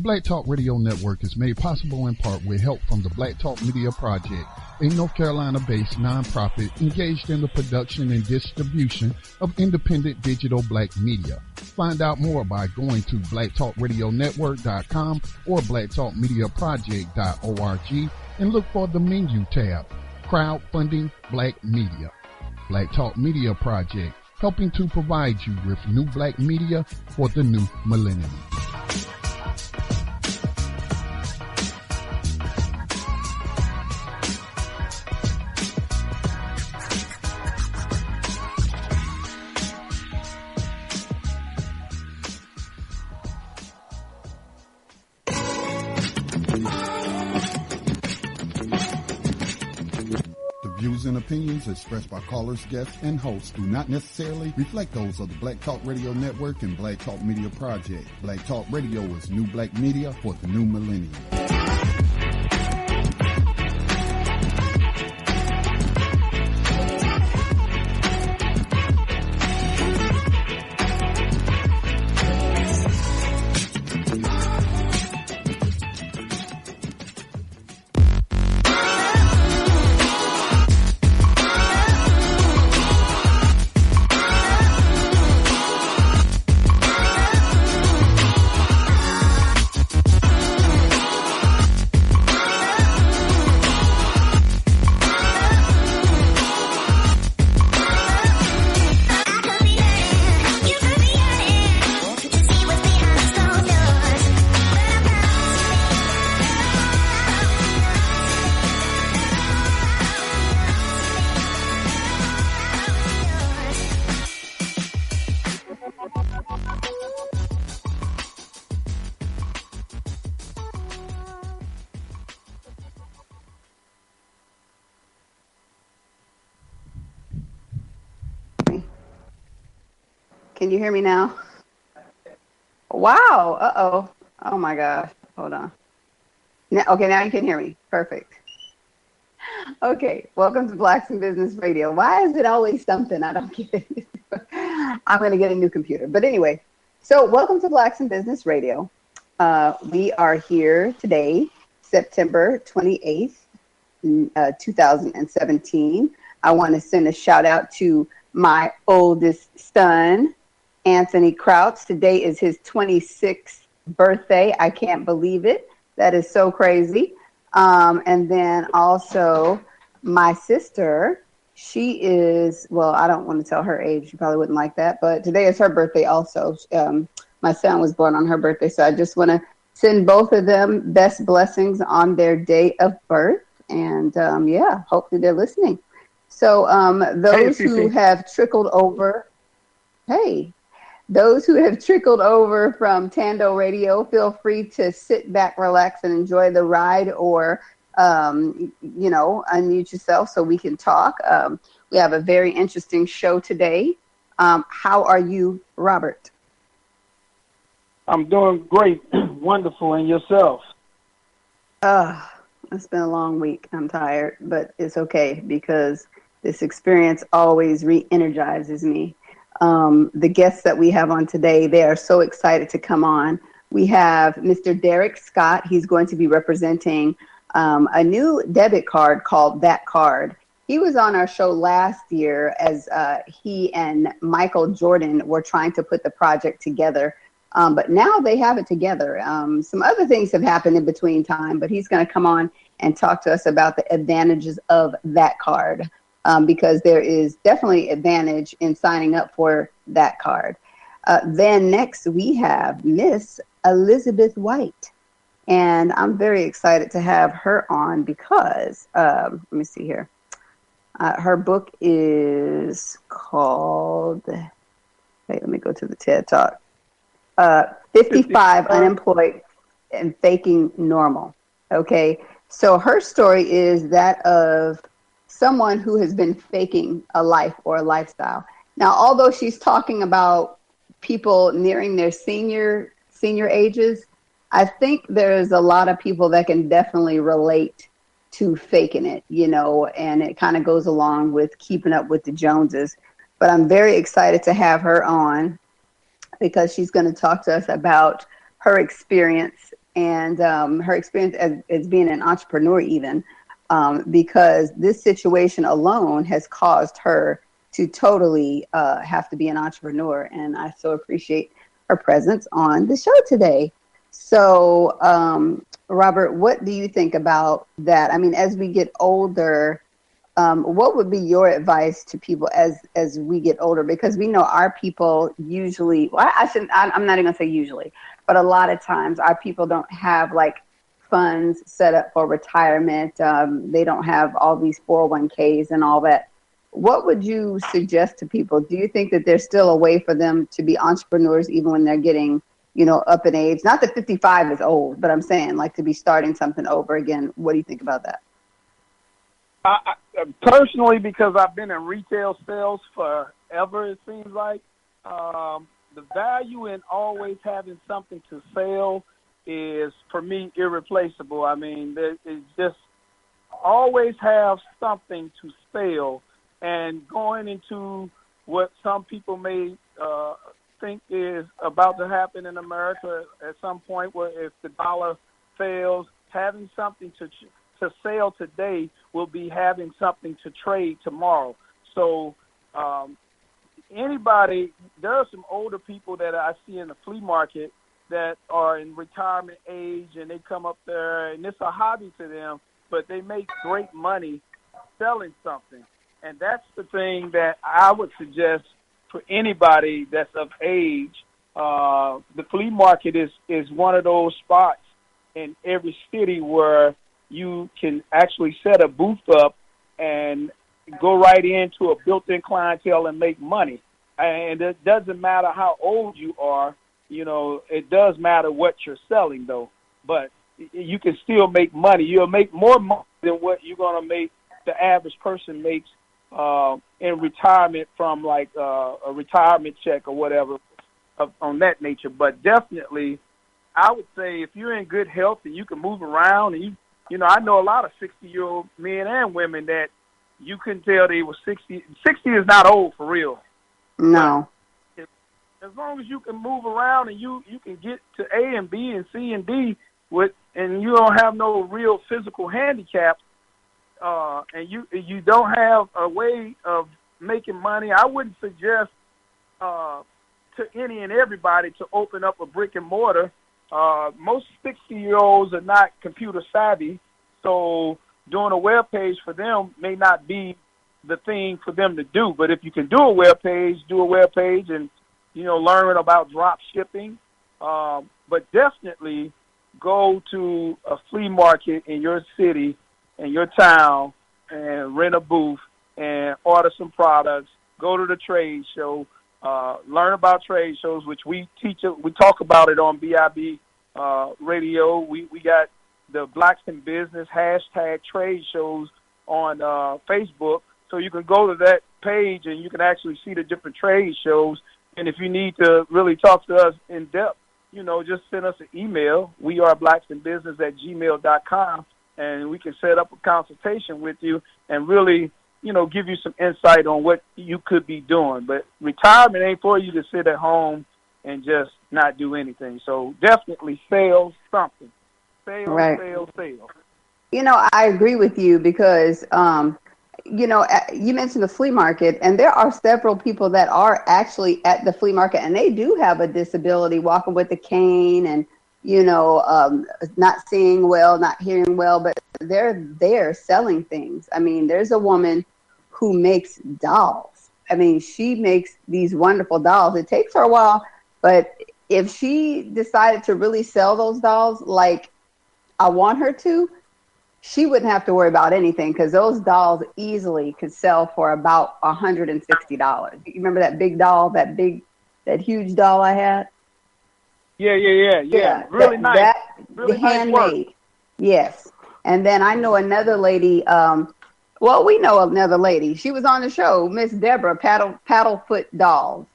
Black Talk Radio Network is made possible in part with help from the Black Talk Media Project, a North Carolina-based nonprofit engaged in the production and distribution of independent digital black media. Find out more by going to blacktalkradionetwork.com or blacktalkmediaproject.org and look for the menu tab, Crowdfunding Black Media. Black Talk Media Project, helping to provide you with new black media for the new millennium. And opinions expressed by callers, guests, and hosts do not necessarily reflect those of the Black Talk Radio Network and Black Talk Media Project. Black Talk Radio is new black media for the new millennium. Can you hear me now? Wow. Uh-oh. Oh, my gosh. Hold on. Okay, now you can hear me. Perfect. Okay, welcome to Blacks in Business Radio. Why is it always something? I don't get it. I'm going to get a new computer. But anyway, so welcome to Blacks in Business Radio. We are here today, September 28th, 2017. I want to send a shout out to my oldest son, Anthony Crouch. Today is his 26th birthday. I can't believe it. That is so crazy. And then also my sister, she is, well, I don't want to tell her age. She probably wouldn't like that. But today is her birthday also. My son was born on her birthday. So I just want to send both of them best blessings on their day of birth. And yeah, hopefully they're listening. So those who have trickled over, those who have trickled over from Tando Radio, feel free to sit back, relax, and enjoy the ride, or, unmute yourself so we can talk. We have a very interesting show today. How are you, Robert? I'm doing great. Wonderful. And yourself? It's been a long week. I'm tired, but it's okay because this experience always re-energizes me. The guests that we have on today, they are so excited to come on. We have Mr. Derek Scott. He's going to be representing a new debit card called That Card. He was on our show last year as he and Michael Jordan were trying to put the project together. But now they have it together. Some other things have happened in between time, but he's going to come on and talk to us about the advantages of that card. Because there is definitely advantage in signing up for that card. Then next we have Miss Elizabeth White. And I'm very excited to have her on because, let me see here. Her book is called, let me go to the TED Talk. 55 Unemployed and Faking Normal. Okay, so her story is that of someone who has been faking a life or a lifestyle. Now, although she's talking about people nearing their senior ages, I think there's a lot of people that can definitely relate to faking it, and it kind of goes along with keeping up with the Joneses. But I'm very excited to have her on because she's going to talk to us about her experience and her experience as being an entrepreneur even, because this situation alone has caused her to totally have to be an entrepreneur. And I so appreciate her presence on the show today. So, Robert, what do you think about that? I mean, as we get older, what would be your advice to people as we get older? Because we know our people usually, well, I'm not even gonna say usually, but a lot of times our people don't have like funds set up for retirement. They don't have all these 401ks and all that. What would you suggest to people? Do you think that there's still a way for them to be entrepreneurs even when they're getting, up in age? Not that 55 is old, but I'm saying like to be starting something over again. What do you think about that? I personally, because I've been in retail sales forever, it seems like, the value in always having something to sell is, for me, irreplaceable. I mean, it's just always have something to sell. And going into what some people may think is about to happen in America at some point, where if the dollar fails, having something to sell today will be having something to trade tomorrow. So anybody, there are some older people that I see in the flea market that are in retirement age, and they come up there, and it's a hobby to them, but they make great money selling something. And that's the thing that I would suggest for anybody that's of age. The flea market is one of those spots in every city where you can actually set a booth up and go right into a built-in clientele and make money. And it doesn't matter how old you are. It does matter what you're selling, though. But you can still make money. You'll make more money than what you're going to make the average person makes in retirement from like a retirement check or whatever on that nature. But definitely, I would say if you're in good health and you can move around, and I know a lot of 60-year-old men and women that you couldn't tell they were 60. 60 is not old for real. No. But as long as you can move around and you can get to A and B and C and D and you don't have no real physical handicap, and you don't have a way of making money, I wouldn't suggest to any and everybody to open up a brick and mortar. Most 60-year-olds are not computer savvy, so doing a web page for them may not be the thing for them to do. But if you can do a web page and, learn about drop shipping. But definitely go to a flea market in your city, in your town, and rent a booth and order some products. Go to the trade show. Learn about trade shows, which we talk about it on BIB Radio. We got the Blacks in Business # trade shows on Facebook. So you can go to that page and you can actually see the different trade shows. And if you need to really talk to us in depth, just send us an email. We are blacksinbusiness@gmail.com, and we can set up a consultation with you and really, give you some insight on what you could be doing. But retirement ain't for you to sit at home and just not do anything. So definitely sell something. Sales, right. Sales. I agree with you because, you mentioned the flea market, and there are several people that are actually at the flea market, and they do have a disability, walking with a cane and, not seeing well, not hearing well, but they're there selling things. I mean, there's a woman who makes dolls. I mean, she makes these wonderful dolls. It takes her a while, but if she decided to really sell those dolls like I want her to, she wouldn't have to worry about anything, because those dolls easily could sell for about $160. You remember that big doll, that huge doll I had? Yeah. Really nice. Really handmade. Nice work. Yes. And then I know another lady. We know another lady. She was on the show, Miss Deborah Paddlefoot Dolls.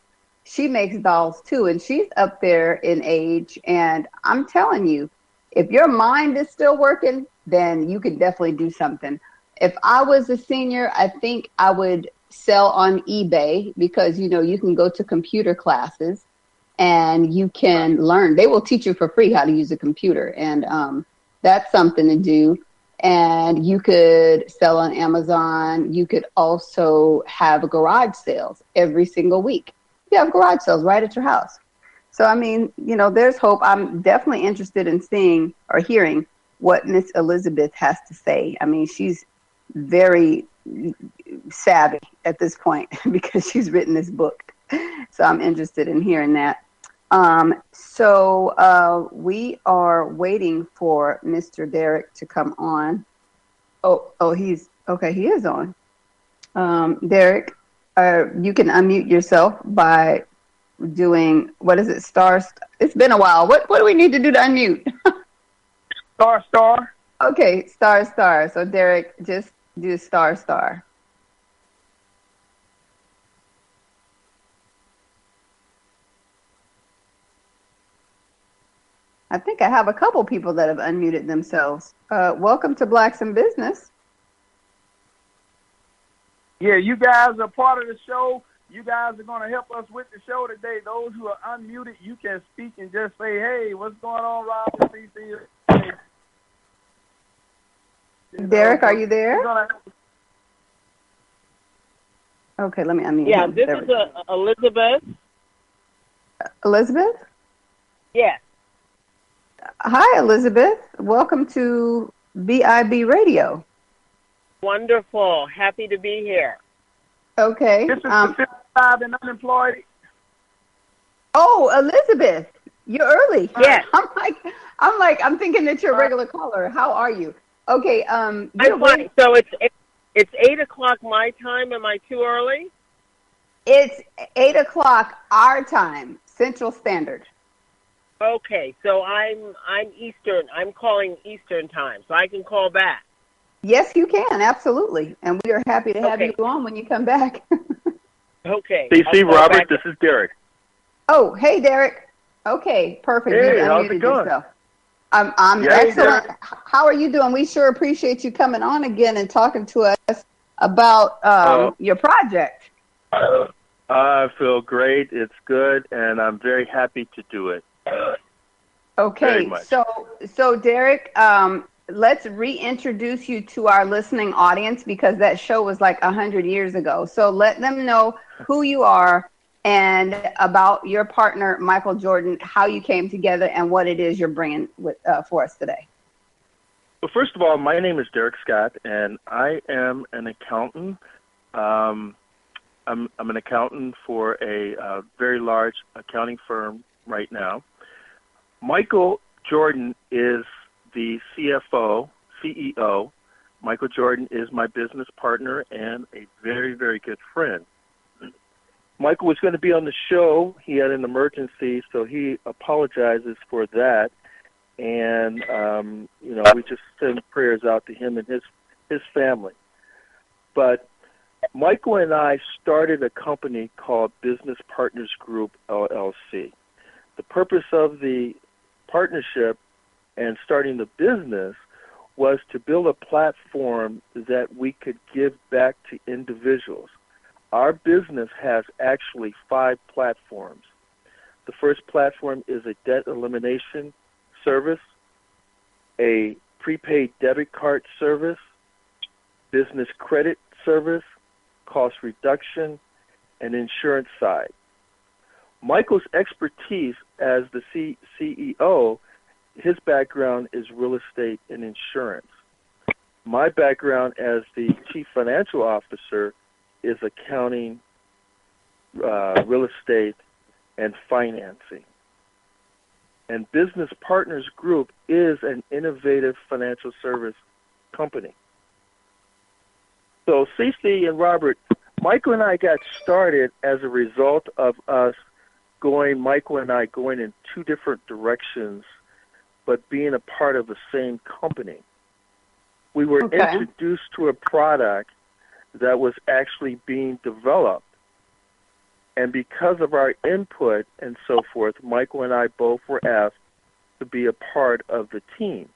She makes dolls too, and she's up there in age. And I'm telling you, if your mind is still working, then you could definitely do something. If I was a senior, I think I would sell on eBay, because, you can go to computer classes and you can learn. They will teach you for free how to use a computer, and that's something to do. And you could sell on Amazon. You could also have garage sales every single week. You have garage sales right at your house. So, I mean, you know, there's hope. I'm definitely interested in seeing or hearing what Miss Elizabeth has to say. I mean, she's very savvy at this point because she's written this book. So I'm interested in hearing that. We are waiting for Mr. Derek to come on. He is on. Derek, you can unmute yourself by doing, what is it, star? It's been a while. What do we need to do to unmute? Star. Okay, star. So Derek, just do star. I think I have a couple people that have unmuted themselves. Welcome to Blacks in Business. Yeah, you guys are part of the show. You guys are going to help us with the show today. Those who are unmuted, you can speak and just say, hey, what's going on, Robert, SiSi? Derek, are you there? Okay, let me unmute him. This is Elizabeth. Elizabeth? Yes. Hi, Elizabeth. Welcome to BIB Radio. Wonderful. Happy to be here. Okay. This is the 55 and Unemployed. Oh, Elizabeth, you're early. Yes. I'm thinking that you're a regular caller. How are you? Okay. I'm fine. So it's 8:00 my time. Am I too early? It's 8:00 our time, Central Standard. Okay. So I'm Eastern. I'm calling Eastern time, so I can call back. Yes, you can. Absolutely. And we are happy to have you on when you come back. Okay. SiSi, Robert, this is Derek. Oh, hey, Derek. Okay, perfect. Hey, how's it going? Yourself. I'm excellent. How are you doing? We sure appreciate you coming on again and talking to us about your project. I feel great. It's good, and I'm very happy to do it. Okay, so Derek, let's reintroduce you to our listening audience because that show was like 100 years ago. So let them know who you are and about your partner, Michael Jordan, how you came together and what it is you're bringing for us today. Well, first of all, my name is Derek Scott, and I am an accountant. I'm an accountant for a very large accounting firm right now. Michael Jordan is the CEO. Michael Jordan is my business partner and a very, very good friend. Michael was going to be on the show. He had an emergency, so he apologizes for that. And, we just send prayers out to him and his family. But Michael and I started a company called Business Partners Group, LLC. The purpose of the partnership and starting the business was to build a platform that we could give back to individuals. Our business has actually 5 platforms. The first platform is a debt elimination service, a prepaid debit card service, business credit service, cost reduction, and insurance side. Michael's expertise as the CEO, his background is real estate and insurance. My background as the chief financial officer is accounting, real estate, and financing. And Business Partners Group is an innovative financial service company. So SiSi and Robert, Michael and I got started as a result of us Michael and I going in 2 different directions, but being a part of the same company. We were introduced to a product that was actually being developed. And because of our input and so forth, Michael and I both were asked to be a part of the team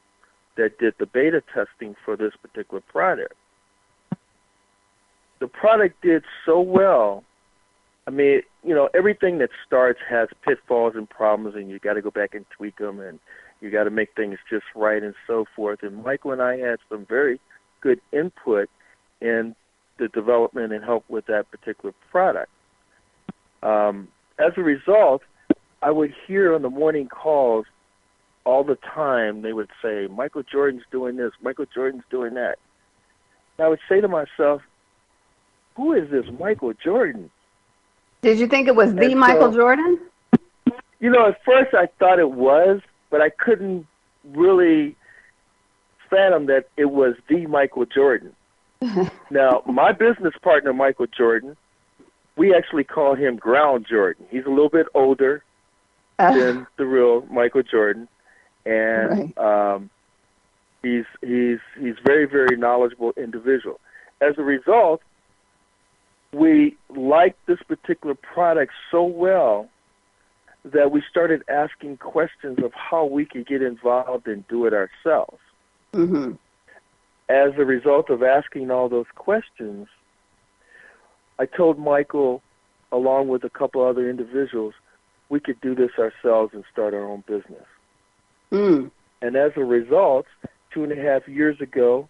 that did the beta testing for this particular product. The product did so well I mean, everything that starts has pitfalls and problems, and you got to go back and tweak them, and you got to make things just right and so forth. And Michael and I had some very good input in the development and help with that particular product. As a result, I would hear on the morning calls all the time, they would say, Michael Jordan's doing this, Michael Jordan's doing that. And I would say to myself, who is this Michael Jordan? Did you think it was the Michael Jordan? At first I thought it was, but I couldn't really fathom that it was the Michael Jordan. Now, my business partner, Michael Jordan, we actually call him Ground Jordan. He's a little bit older than the real Michael Jordan, and he's very, very knowledgeable individual. As a result, we liked this particular product so well that we started asking questions of how we could get involved and do it ourselves. Mm-hmm. As a result of asking all those questions, I told Michael, along with a couple other individuals, we could do this ourselves and start our own business. Mm. And as a result, 2.5 years ago,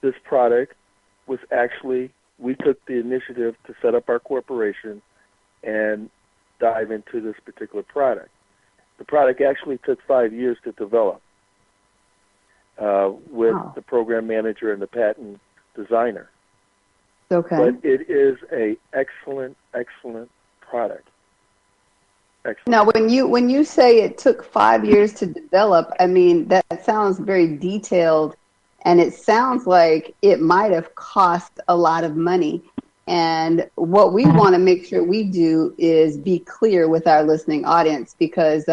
this product was actually, we took the initiative to set up our corporation and dive into this particular product. The product actually took 5 years to develop with the program manager and the patent designer. Okay. But it is a excellent product. Excellent. Now, when you say it took 5 years to develop, I mean, that sounds very detailed, and it sounds like it might have cost a lot of money. And what we want to make sure we do is be clear with our listening audience, because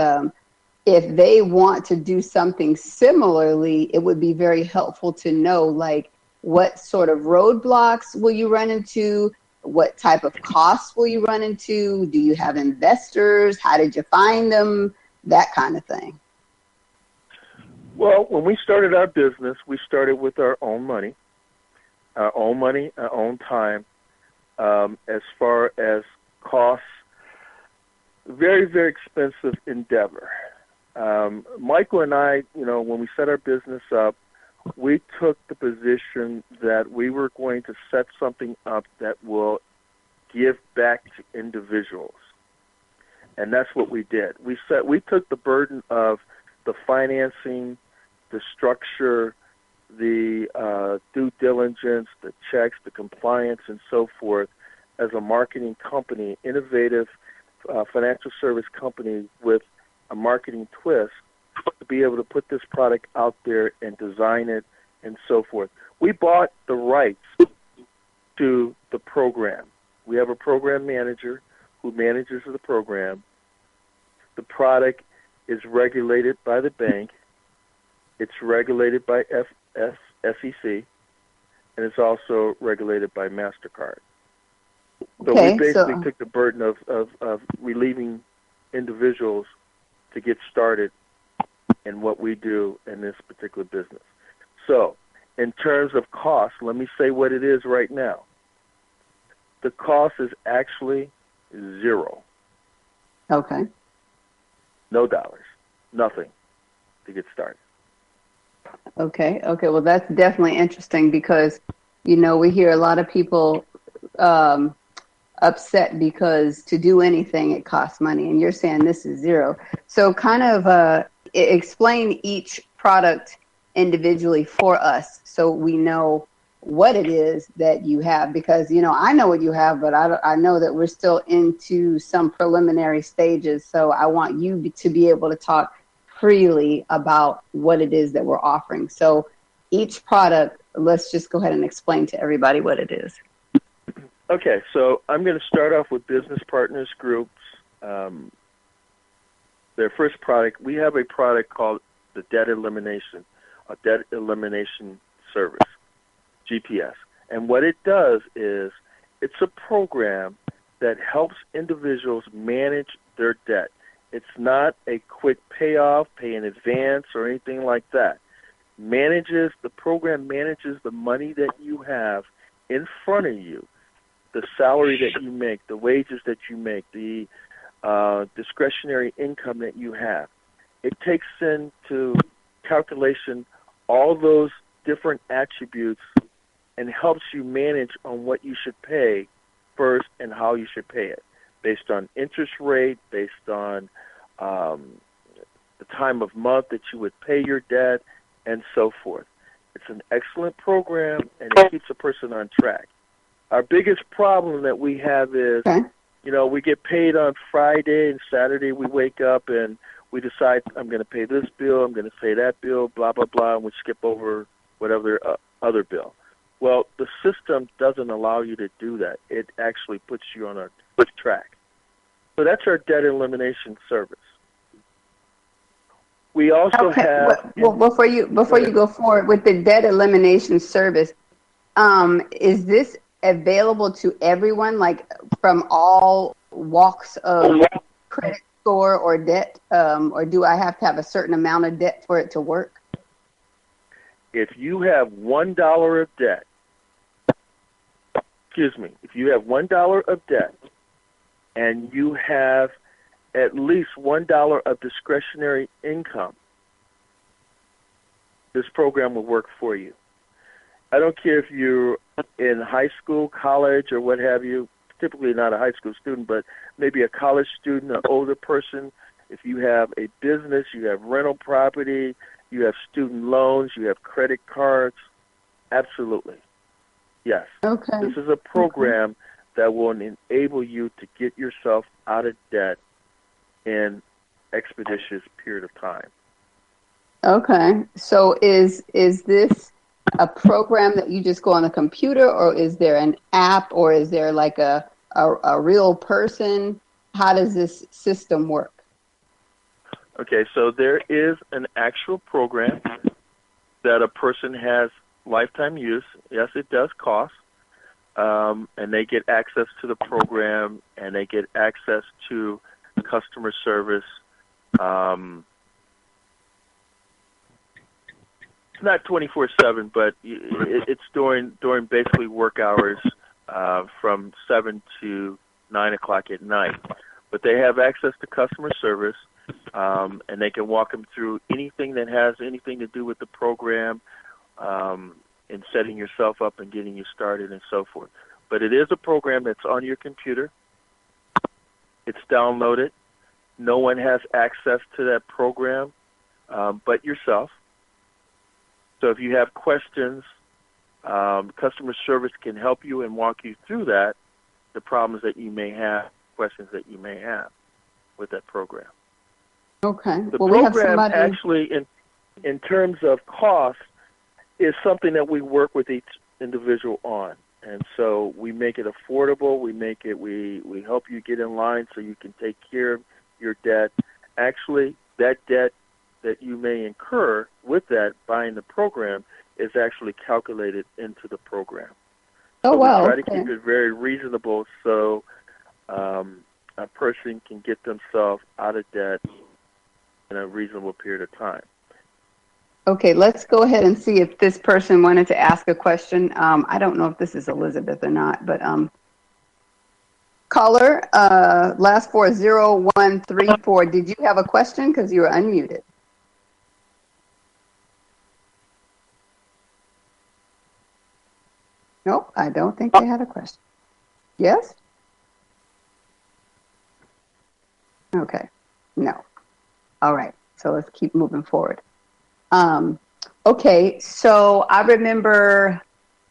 if they want to do something similarly, it would be very helpful to know, like, what sort of roadblocks will you run into? What type of costs will you run into? Do you have investors? How did you find them? That kind of thing. Well, when we started our business, we started with our own money, our own time. As far as costs, very, very expensive endeavor. Michael and I, when we set our business up, we took the position that we were going to set something up that will give back to individuals. And that's what we did. We took the burden of the financing, the structure, the due diligence, the checks, the compliance, and so forth, as a marketing company, innovative financial service company with a marketing twist, to be able to put this product out there and design it and so forth. We bought the rights to the program. We have a program manager who manages the program. The product is regulated by the bank. It's regulated by SiSi, and it's also regulated by MasterCard. So we basically took the burden of relieving individuals to get started in what we do in this particular business. So in terms of cost, let me say what it is right now. The cost is actually zero. Okay. No dollars. Nothing to get started. Okay. Well, that's definitely interesting, because, we hear a lot of people upset because to do anything, it costs money. And you're saying this is zero. So kind of explain each product individually for us so we know what it is that you have, because, I know what you have, but I know that we're still into some preliminary stages. So I want you to be able to talk freely about what it is that we're offering. So each product, let's just go ahead and explain to everybody what it is. Okay, so I'm going to start off with Business Partners Group's their first product. We have a product called the Debt Elimination Service, GPS. And what it does is it's a program that helps individuals manage their debt. It's not a quick payoff, pay in advance, or anything like that. The program manages the money that you have in front of you. the salary that you make, the wages that you make, the discretionary income that you have. It takes into calculation all those different attributes and helps you manage on what you should pay first and how you should pay it, based on interest rate, based on the time of month that you would pay your debt, and so forth. It's an excellent program, and it keeps a person on track. Our biggest problem that we have is, we get paid on Friday and Saturday. We wake up and we decide, I'm going to pay this bill, I'm going to pay that bill, blah, blah, blah, and we skip over whatever other bill. Well, the system doesn't allow you to do that. It actually puts you on a track. So that's our debt elimination service. We also have... Well, before you go forward with the debt elimination service, is this available to everyone, like from all walks of credit score or debt, or do I have to have a certain amount of debt for it to work? If you have $1 of debt, if you have $1 of debt and you have at least $1 of discretionary income, this program will work for you. I don't care if you're in high school, college, or what have you, typically not a high school student, but maybe a college student, an older person. If you have a business, you have rental property, you have student loans, you have credit cards, absolutely. Yes. Okay. This is a program that will enable you to get yourself out of debt in expeditious period of time. Okay. So is this a program that you just go on the computer, or is there an app, or is there like a real person? How does this system work? Okay, so there is an actual program that a person has lifetime use. Yes, it does cost, and they get access to the program, and they get access to customer service. It's not 24/7, but it's during basically work hours from 7 to 9 o'clock at night. But they have access to customer service, and they can walk them through anything that has anything to do with the program, and setting yourself up and getting you started and so forth. But it is a program that's on your computer. It's downloaded. No one has access to that program but yourself. So if you have questions, customer service can help you and walk you through that, the problems that you may have, questions that you may have with that program. Okay. The well, program we have somebody... actually, in terms of cost, is something that we work with each individual on. And so we make it affordable. We help you get in line so you can take care of your debt. Actually, that debt that you may incur with that buying the program is actually calculated into the program. Oh, so wow. We try to keep it very reasonable so a person can get themselves out of debt in a reasonable period of time. Okay, let's go ahead and see if this person wanted to ask a question. I don't know if this is Elizabeth or not, but caller, last 40134, did you have a question? Because you were unmuted. Nope, I don't think they had a question. Yes? Okay, no. All right, so let's keep moving forward. Okay, so I remember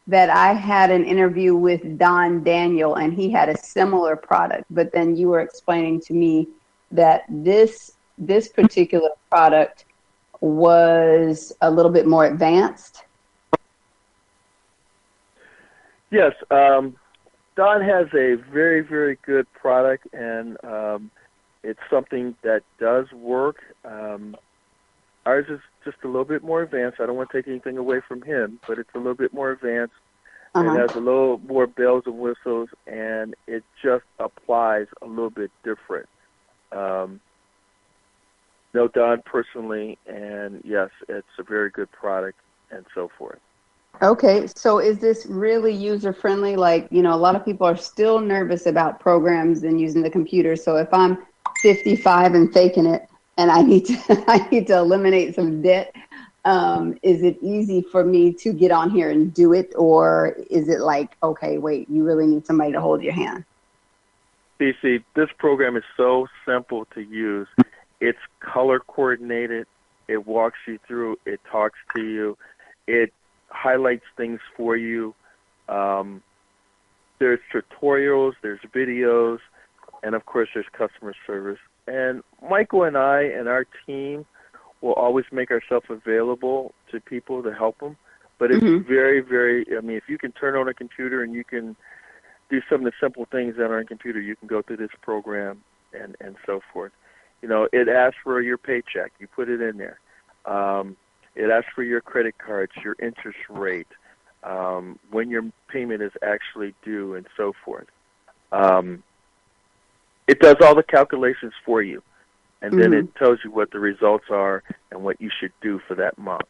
that I had an interview with Don Daniel, and he had a similar product, but then you were explaining to me that this particular product was a little bit more advanced. Yes, Don has a very, very good product, and it's something that does work. Ours is just a little bit more advanced. I don't want to take anything away from him, but it's a little bit more advanced. It has a little more bells and whistles, and it just applies a little bit different. Know Don personally, and yes, it's a very good product, and so forth. Okay, so is this really user friendly? Like, a lot of people are still nervous about programs and using the computer. So if I'm 55 and faking it, and I need to, I need to eliminate some debt, is it easy for me to get on here and do it, or is it like, okay, wait, you really need somebody to hold your hand? SiSi, this program is so simple to use. It's color coordinated. It walks you through. It talks to you. It highlights things for you. There's tutorials, there's videos, and of course there's customer service. And Michael and I and our team will always make ourselves available to people to help them. But it's very, very, if you can turn on a computer and you can do some of the simple things that are on a computer, you can go through this program and so forth. It asks for your paycheck. You put it in there. It asks for your credit cards, your interest rate, when your payment is actually due, and so forth. It does all the calculations for you, and then it tells you what the results are and what you should do for that month.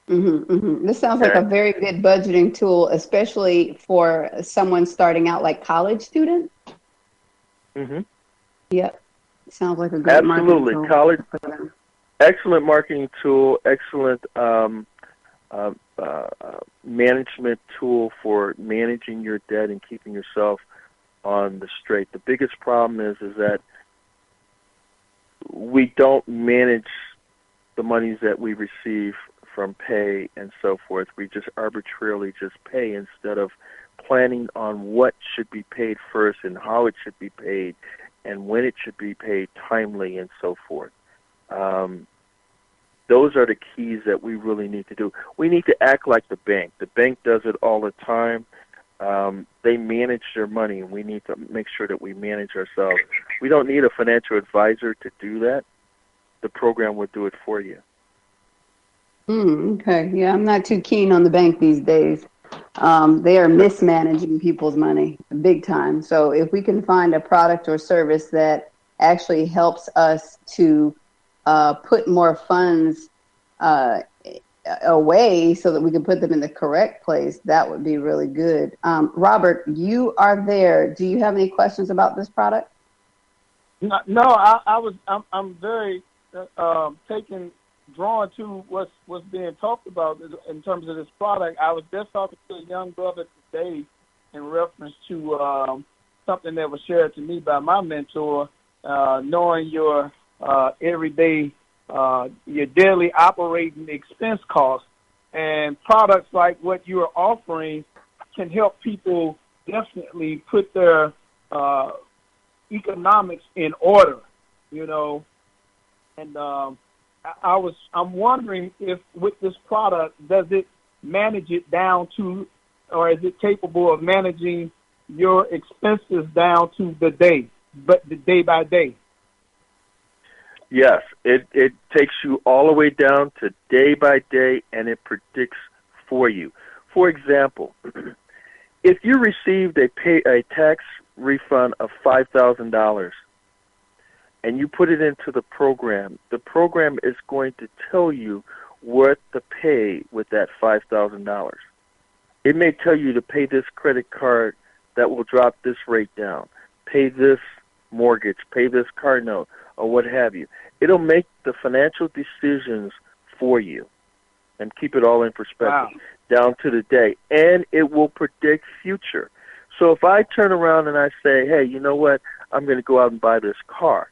This sounds like a very good budgeting tool, especially for someone starting out, like college students. Yep. Sounds like a great Absolutely. marketing tool. College. Excellent marketing tool, excellent management tool for managing your debt and keeping yourself on the straight. The biggest problem is that we don't manage the monies that we receive from pay and so forth. We just arbitrarily just pay instead of planning on what should be paid first and how it should be paid and when it should be paid timely and so forth. Those are the keys that we really need to do. We need to act like the bank. The bank does it all the time. They manage their money, and we need to make sure that we manage ourselves. We don't need a financial advisor to do that. The program will do it for you. Okay. Yeah, I'm not too keen on the bank these days. They are mismanaging people's money big time. So if we can find a product or service that actually helps us to put more funds away so that we can put them in the correct place, that would be really good. Robert, you are there. Do you have any questions about this product? No, I'm very drawn to what's being talked about in terms of this product. I was just talking to a young brother today in reference to something that was shared to me by my mentor, knowing your everyday, your daily operating expense costs, and products like what you are offering can help people definitely put their economics in order, and I'm wondering if with this product, does it manage it down to, or is it capable of managing your expenses down to the day, but the day by day? Yes, it takes you all the way down to day by day, and it predicts for you. For example, if you received a tax refund of $5,000 and you put it into the program is going to tell you what to pay with that $5,000. It may tell you to pay this credit card that will drop this rate down, pay this mortgage, pay this car note, or what have you. It'll make the financial decisions for you and keep it all in perspective down to the day. And it will predict future. So if I turn around and I say, hey, you know what, I'm going to go out and buy this car,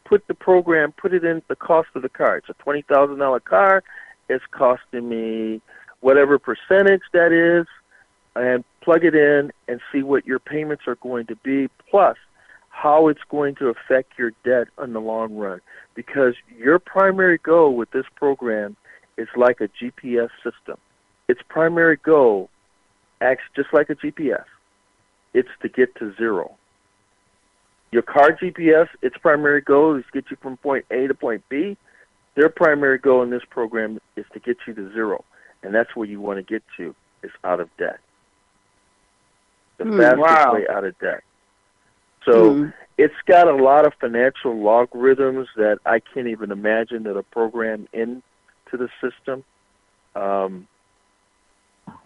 put it in the cost of the car. It's a $20,000 car. It's costing me whatever percentage that is, and plug it in and see what your payments are going to be, plus how it's going to affect your debt in the long run. Because your primary goal with this program is like a GPS system. Its primary goal acts just like a GPS. It's to get to zero. Your car GPS, its primary goal is to get you from point A to point B. Their primary goal in this program is to get you to zero. And that's where you want to get to, is out of debt. The fastest way out of debt. So it's got a lot of financial logarithms that I can't even imagine that are programmed into the system.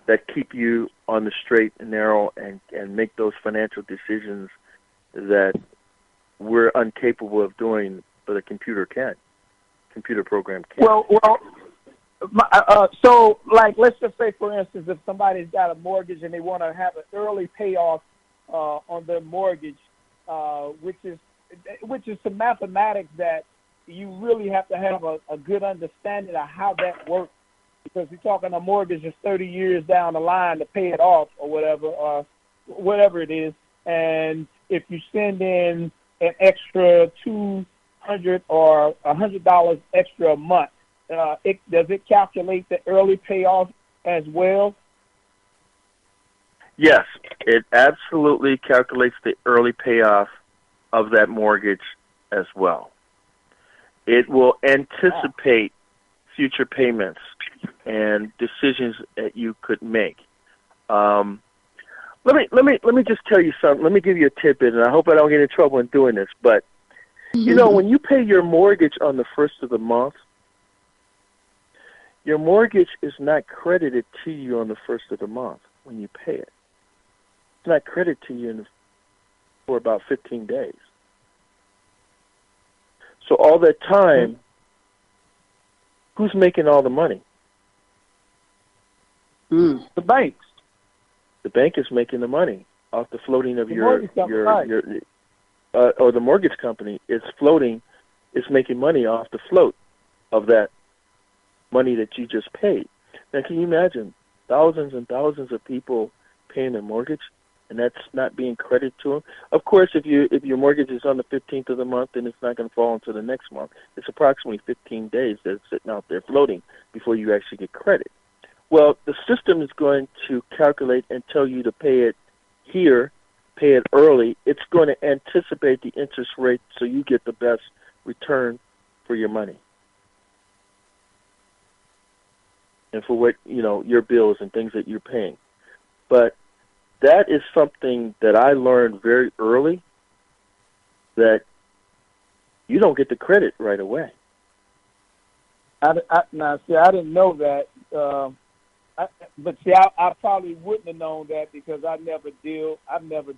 that keep you on the straight and narrow and make those financial decisions that we're incapable of doing, but a computer can. Computer program can. So, like, let's just say, for instance, if somebody's got a mortgage and they want to have an early payoff on their mortgage, which is some mathematics that you really have to have a good understanding of how that works, because you're talking a mortgage is 30 years down the line to pay it off or whatever it is, and if you send in an extra $200 or $100 extra a month, does it calculate the early payoff as well? Yes, it absolutely calculates the early payoff of that mortgage as well. It will anticipate future payments and decisions that you could make. Let me just tell you something. Let me give you a tidbit, and I hope I don't get in trouble in doing this. But you know, when you pay your mortgage on the first of the month, your mortgage is not credited to you on the first of the month when you pay it. It's not credited to you for about 15 days. So all that time, who's making all the money? The banks. The bank is making the money off the floating of or the mortgage company is floating, is making money off the float of that money that you just paid. Now, can you imagine thousands and thousands of people paying their mortgage, and that's not being credited to them? Of course, if your mortgage is on the 15th of the month, then it's not going to fall into the next month. It's approximately 15 days that it's sitting out there floating before you actually get credit. Well, the system is going to calculate and tell you to pay it here, pay it early. It's going to anticipate the interest rate so you get the best return for your money and for what, your bills and things that you're paying. But that is something that I learned very early, that you don't get the credit right away. I didn't know that. I probably wouldn't have known that because I've never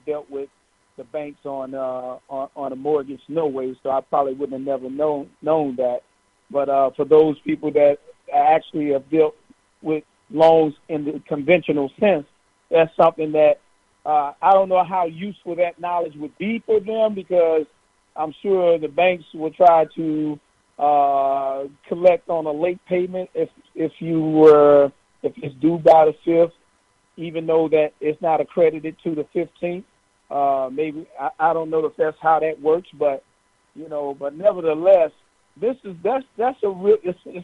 dealt with the banks on a mortgage, no way. So I probably wouldn't have never known that. But for those people that actually have dealt with loans in the conventional sense, that's something that I don't know how useful that knowledge would be for them, because I'm sure the banks will try to collect on a late payment if it's due by the 5th, even though that it's not accredited to the 15th. Maybe I don't know if that's how that works, but but nevertheless, it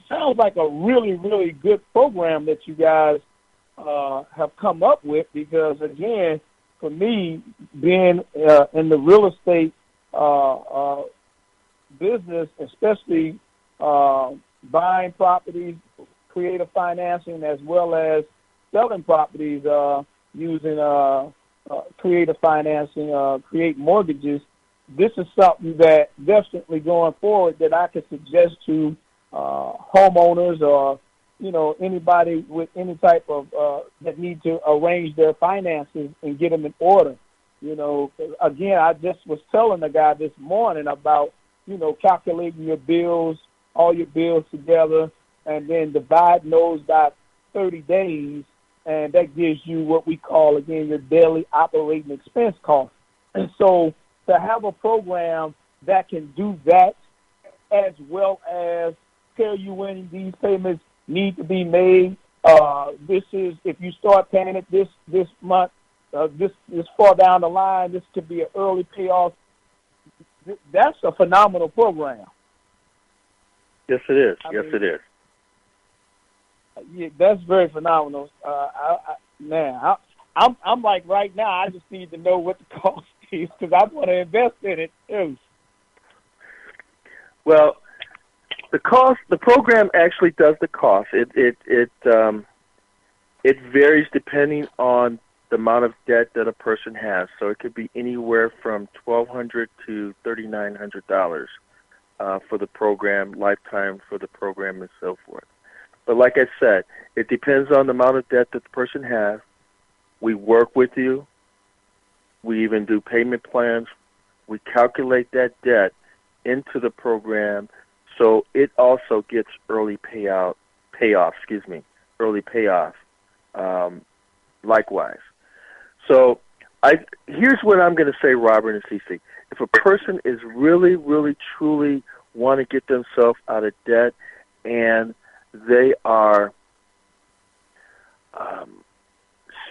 sounds like a really, really good program that you guys have come up with, because again, for me, being in the real estate business, especially buying properties, creative financing, as well as selling properties using creative financing, create mortgages, this is something that definitely going forward that I could suggest to homeowners or anybody with any type of that need to arrange their finances and get them in order. Again, I just was telling the guy this morning about calculating your bills, all your bills together, and then dividing those by 30 days, and that gives you what we call, again, your daily operating expense cost. And so to have a program that can do that, as well as tell you when these payments need to be made, this is, if you start paying it this month, this far down the line, this could be an early payoff. That's a phenomenal program. Yes, it is. It is. Yeah, that's very phenomenal. I'm like, right now, I just need to know what the cost is, because I want to invest in it too. Well, the program actually does the cost. It varies depending on the amount of debt that a person has. So it could be anywhere from $1,200 to $3,900 for the program, lifetime for the program, and so forth. But like I said, It depends on the amount of debt that the person has. We work with you. We even do payment plans. We calculate that debt into the program so it also gets early payoff, likewise. So here's what I'm going to say, Robert and SiSi. If a person is really, really, truly want to get themselves out of debt and they are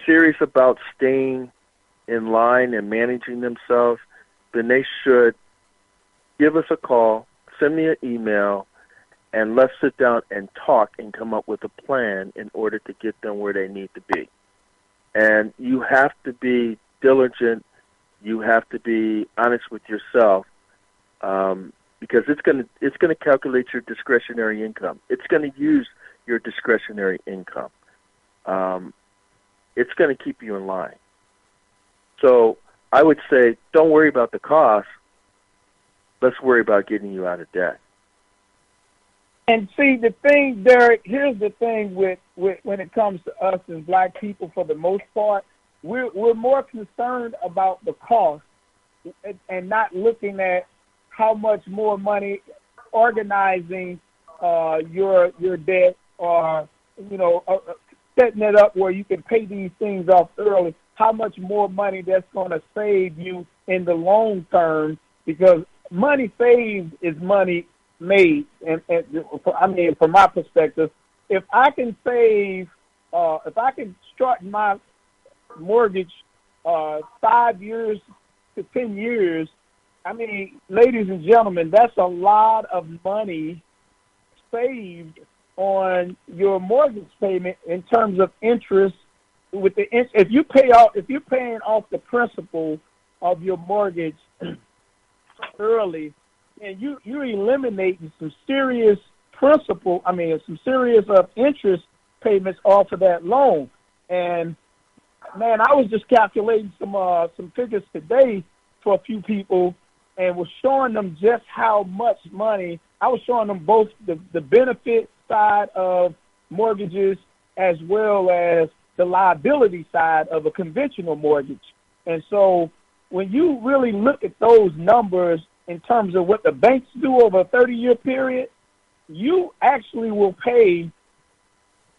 serious about staying in line and managing themselves, then they should give us a call, send me an email, and let's sit down and talk and come up with a plan in order to get them where they need to be. And you have to be diligent. You have to be honest with yourself, because it's going to calculate your discretionary income. It's going to use your discretionary income. It's going to keep you in line. So I would say, don't worry about the cost. Let's worry about getting you out of debt. And see, the thing, Derek, here's the thing with when it comes to us as black people, for the most part, we're more concerned about the cost and not looking at how much more money organizing your debt, or setting it up where you can pay these things off early, how much more money that's going to save you in the long term, because money saved is money made. And I mean, from my perspective, if I can save, if I can start my mortgage 5 years to 10 years, I mean, ladies and gentlemen, that's a lot of money saved on your mortgage payment in terms of interest. With the if you're paying off the principal of your mortgage early, and you're eliminating some serious some serious interest payments off of that loan. And man, I was just calculating some figures today for a few people, and was showing them just how much money. I was showing them both the benefit side of mortgages as well as the liability side of a conventional mortgage. And so when you really look at those numbers in terms of what the banks do over a 30-year period, you actually will pay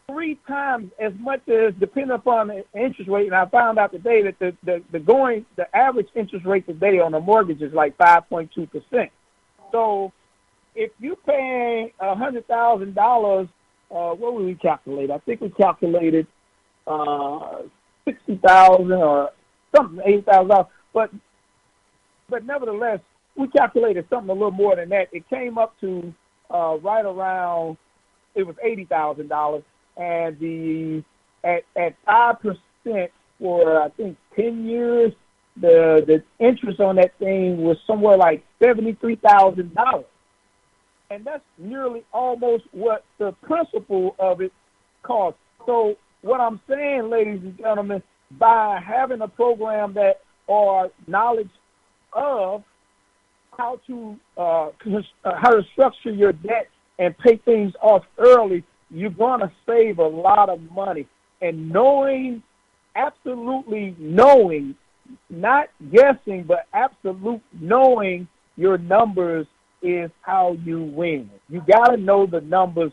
3 times as much as, depending upon the interest rate. And I found out today that the average interest rate today on a mortgage is like 5.2%. So if you're paying $100,000, what would we calculate? I think we calculated $60,000 or something, $80,000. But nevertheless, we calculated something a little more than that. It came up to right around, it was $80,000, and at 5% for I think 10 years, the interest on that thing was somewhere like $73,000, and that's nearly almost what the principal of it costs. So what I'm saying, ladies and gentlemen, by having a program that or knowledge of how to structure your debt and pay things off early, you're going to save a lot of money. And absolutely knowing, not guessing, but absolute knowing your numbers is how you win. You got to know the numbers.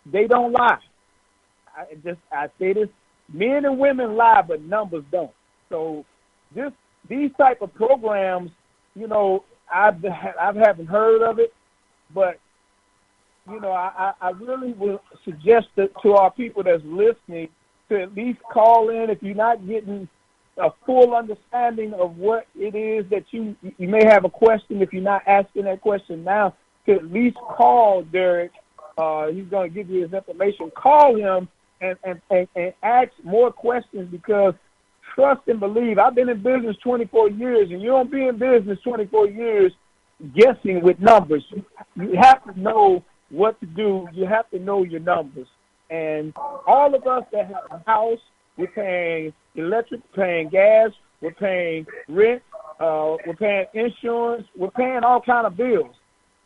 They don't lie. I say this, men and women lie, but numbers don't. So these type of programs, I haven't heard of it, but I really would suggest to our people that's listening to at least call in if you're not getting a full understanding of what it is that you may have a question. If you're not asking that question now, to at least call Derek. He's going to give you his information. Call him and ask more questions, because trust and believe. I've been in business 24 years, and you don't be in business 24 years guessing with numbers. You have to know what to do. You have to know your numbers. And all of us that have a house, we're paying electric, we're paying gas, we're paying rent, we're paying insurance, we're paying all kind of bills.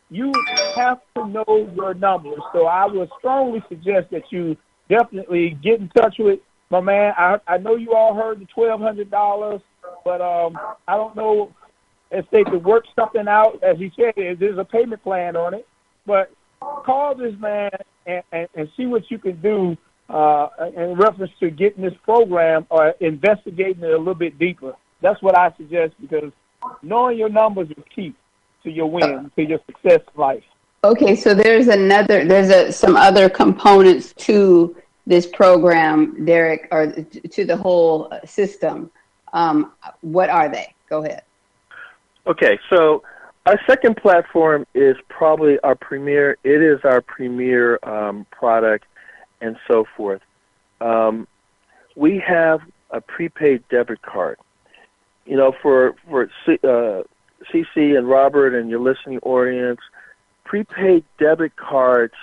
You have to know your numbers. So I would strongly suggest that you definitely get in touch with my man. I know you all heard the $1,200, but I don't know if they could work something out. As he said, there's a payment plan on it. But call this man and see what you can do in reference to getting this program or investigating it a little bit deeper. That's what I suggest, because knowing your numbers is key to your win, to your success in life. Okay, so there's some other components to this program, Derek, or to the whole system. What are they? Go ahead. Okay, so our second platform is probably our premier. It is our premier product, and so forth. We have a prepaid debit card. You know, for SiSi and Robert and your listening audience, prepaid debit cards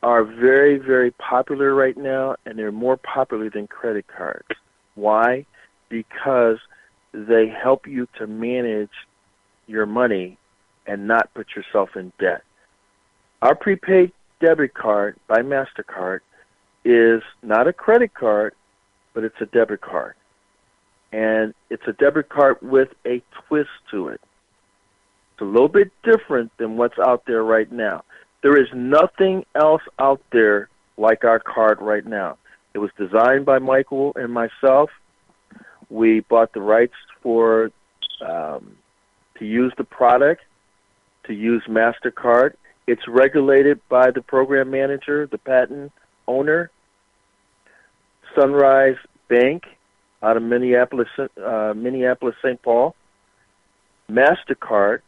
are very, very popular right now, and they're more popular than credit cards. Why? Because they help you to manage your money and not put yourself in debt. Our prepaid debit card by MasterCard is not a credit card, but it's a debit card. And it's a debit card with a twist to it. It's a little bit different than what's out there right now. There is nothing else out there like our card right now. It was designed by Michael and myself. We bought the rights for to use the product, to use MasterCard. It's regulated by the program manager, the patent owner, Sunrise Bank out of Minneapolis, St. Paul. MasterCard,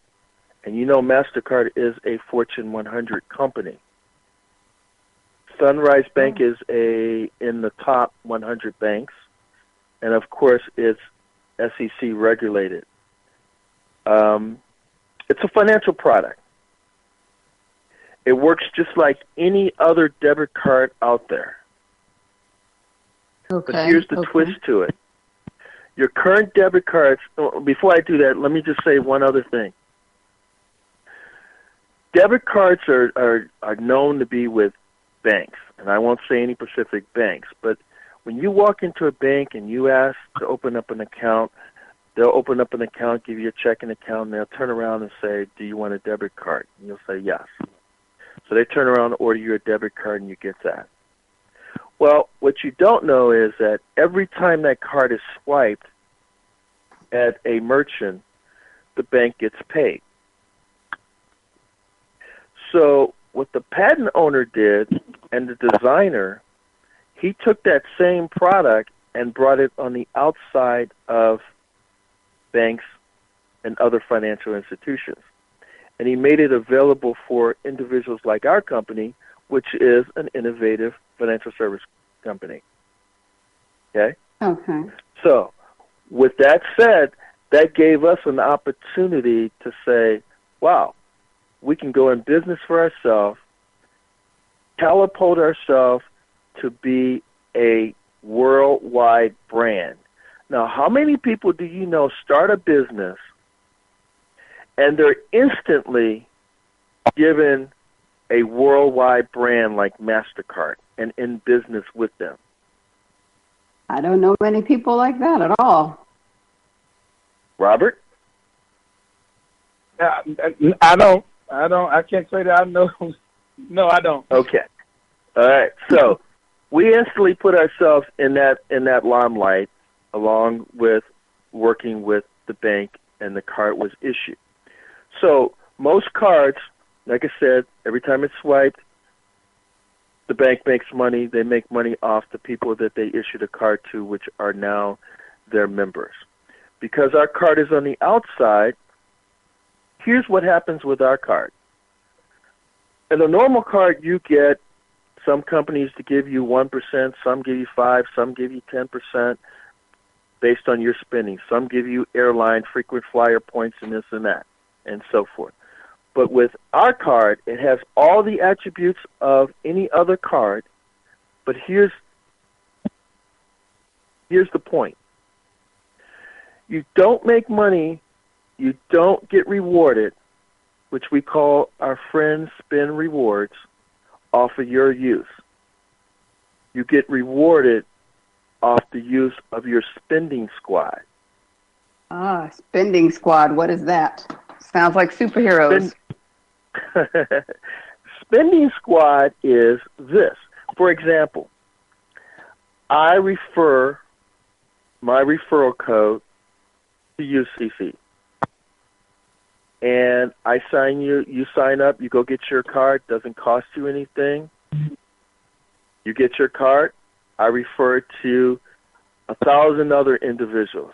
and you know MasterCard is a Fortune 100 company. Sunrise Bank is in the top 100 banks, and of course it's SEC regulated. It's a financial product. It works just like any other debit card out there. Okay. But here's the twist to it. Your current debit cards, before I do that, let me just say one other thing. Debit cards are known to be with banks, and I won't say any specific banks, but when you walk into a bank and you ask to open up an account, they'll open up an account, give you a checking account, and they'll turn around and say, do you want a debit card? And you'll say yes. So they turn around and order you a debit card, and you get that. Well, what you don't know is that every time that card is swiped at a merchant, the bank gets paid. So what the patent owner did and the designer, he took that same product and brought it on the outside of banks and other financial institutions. And he made it available for individuals like our company, which is an innovative financial service company. Okay? Okay. So, with that said, that gave us an opportunity to say, wow, we can go in business for ourselves, catapult ourselves to be a worldwide brand. Now, how many people do you know start a business and they're instantly given a worldwide brand like MasterCard and in business with them? I don't know many people like that at all. Robert? I don't. I can't say that I know. No, I don't. Okay. All right. So we instantly put ourselves in that limelight, along with working with the bank, and the card was issued. So most cards, like I said, every time it's swiped, the bank makes money. They make money off the people that they issued a card to, which are now their members. Because our card is on the outside, here's what happens with our card. In a normal card, you get some companies to give you 1%, some give you 5%, some give you 10% based on your spending. Some give you airline frequent flyer points and this and that, and so forth. But with our card, it has all the attributes of any other card, but here's the point. You don't make money, you don't get rewarded, which we call our friend spin rewards, off of your use. you get rewarded off the use of your spending squad. Spending squad. What is that? Sounds like superheroes. Spending squad is this. For example, I refer my referral code to you, SiSi. And I sign you sign up, you go get your card, doesn't cost you anything. You get your card, I refer it to 1,000 other individuals.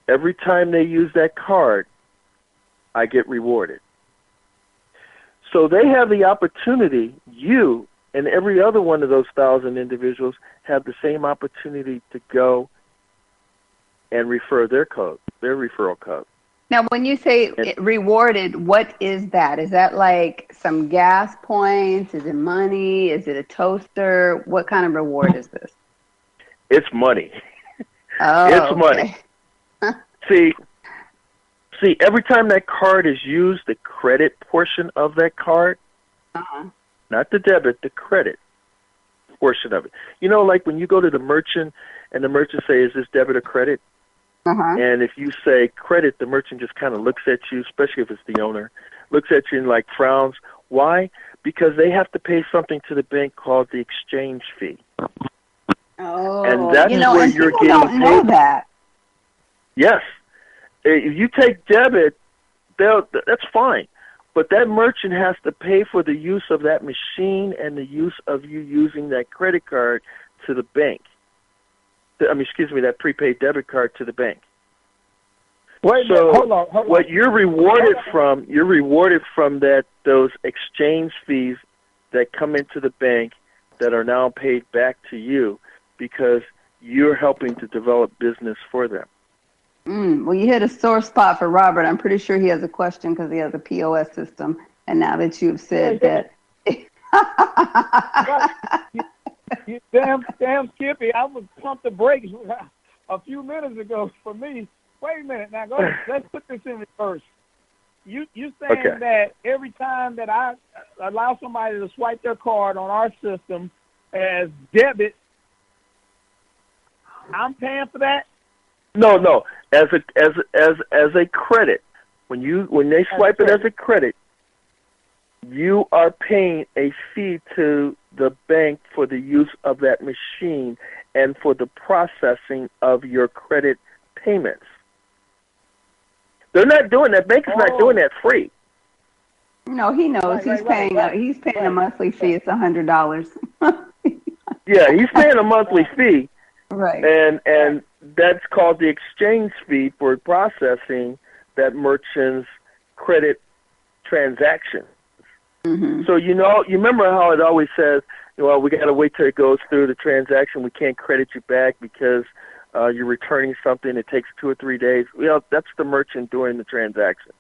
Every time they use that card, I get rewarded. So they have the opportunity, you and every other one of those 1,000 individuals have the same opportunity to go and refer their referral code. Now, when you say rewarded, what is that? Is that like some gas points? Is it money? Is it a toaster? What kind of reward is this? It's money. Oh, it's money. See, every time that card is used, the credit portion of that card, not the debit, the credit portion of it. You know, like when you go to the merchant and the merchant says, is this debit or credit? And if you say credit, the merchant just kind of looks at you, especially if it's the owner, looks at you and like frowns. Why? Because they have to pay something to the bank called the exchange fee. Oh, and that's where and you're people getting don't know paid. that. Yes. If you take debit, that's fine. But that merchant has to pay for the use of that machine and the use of you using that credit card to the bank. That prepaid debit card to the bank. Wait a minute, hold on. What you're rewarded from those exchange fees that come into the bank that are now paid back to you because you're helping to develop business for them. Well, you hit a sore spot for Robert. I'm pretty sure he has a question because he has a POS system. And now that you've said that. You damn Skippy, I was pumped the brakes a few minutes ago for me. Wait a minute, now go ahead. Let's put this in reverse. You saying that every time that I allow somebody to swipe their card on our system as debit, I'm paying for that? No. As a credit. When they swipe it as a credit, you are paying a fee to the bank for the use of that machine and for the processing of your credit payments. They're not doing that. Bank is not doing that free. No, he knows. He's paying a monthly fee. It's $100. Yeah, he's paying a monthly fee. Right. And that's called the exchange fee for processing that merchant's credit transaction. Mm-hmm. So you remember how it always says, well, we got to wait till it goes through the transaction. We can't credit you back because you're returning something. It takes 2 or 3 days. That's the merchant doing the transaction.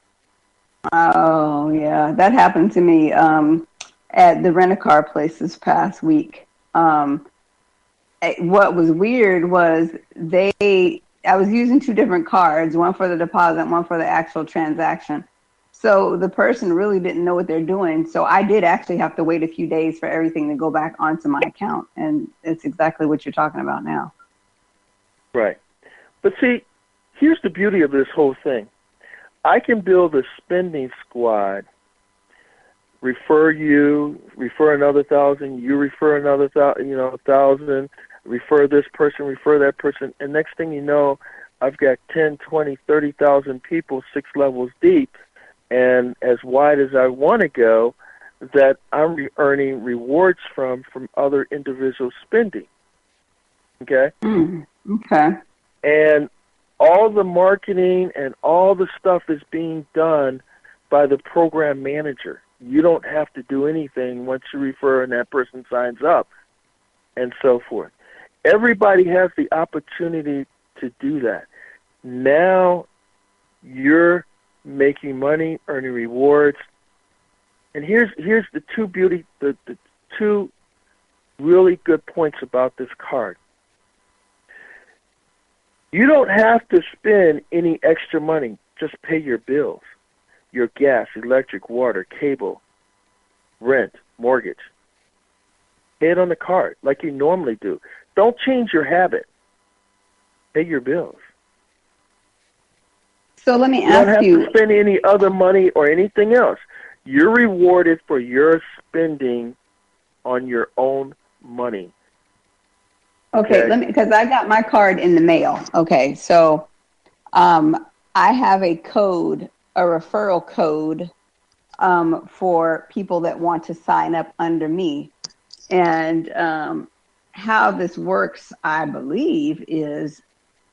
Oh, yeah. That happened to me at the rent-a-car place this past week. What was weird was I was using 2 different cards, one for the deposit, one for the actual transaction. So the person really didn't know what they're doing. So I did actually have to wait a few days for everything to go back onto my account. And it's exactly what you're talking about now. Right. But see, here's the beauty of this whole thing. I can build a spending squad, refer another 1,000, you refer another 1,000, refer this person, refer that person. And next thing you know, I've got 10, 20, 30,000 people 6 levels deep. And as wide as I want to go, that I'm earning rewards from other individuals' spending. Okay? Okay. And all the marketing and all the stuff is being done by the program manager. You don't have to do anything once you refer and that person signs up and so forth. Everybody has the opportunity to do that. Now you're making money, earning rewards. And here's the two really good points about this card. You don't have to spend any extra money. Just pay your bills, your gas, electric, water, cable, rent, mortgage. Pay it on the card like you normally do. Don't change your habit. Pay your bills. So let me You don't ask have you. to spend any other money or anything else. You're rewarded for your spending on your own money. Okay, because I got my card in the mail. Okay, so I have a code, a referral code for people that want to sign up under me. And how this works, I believe, is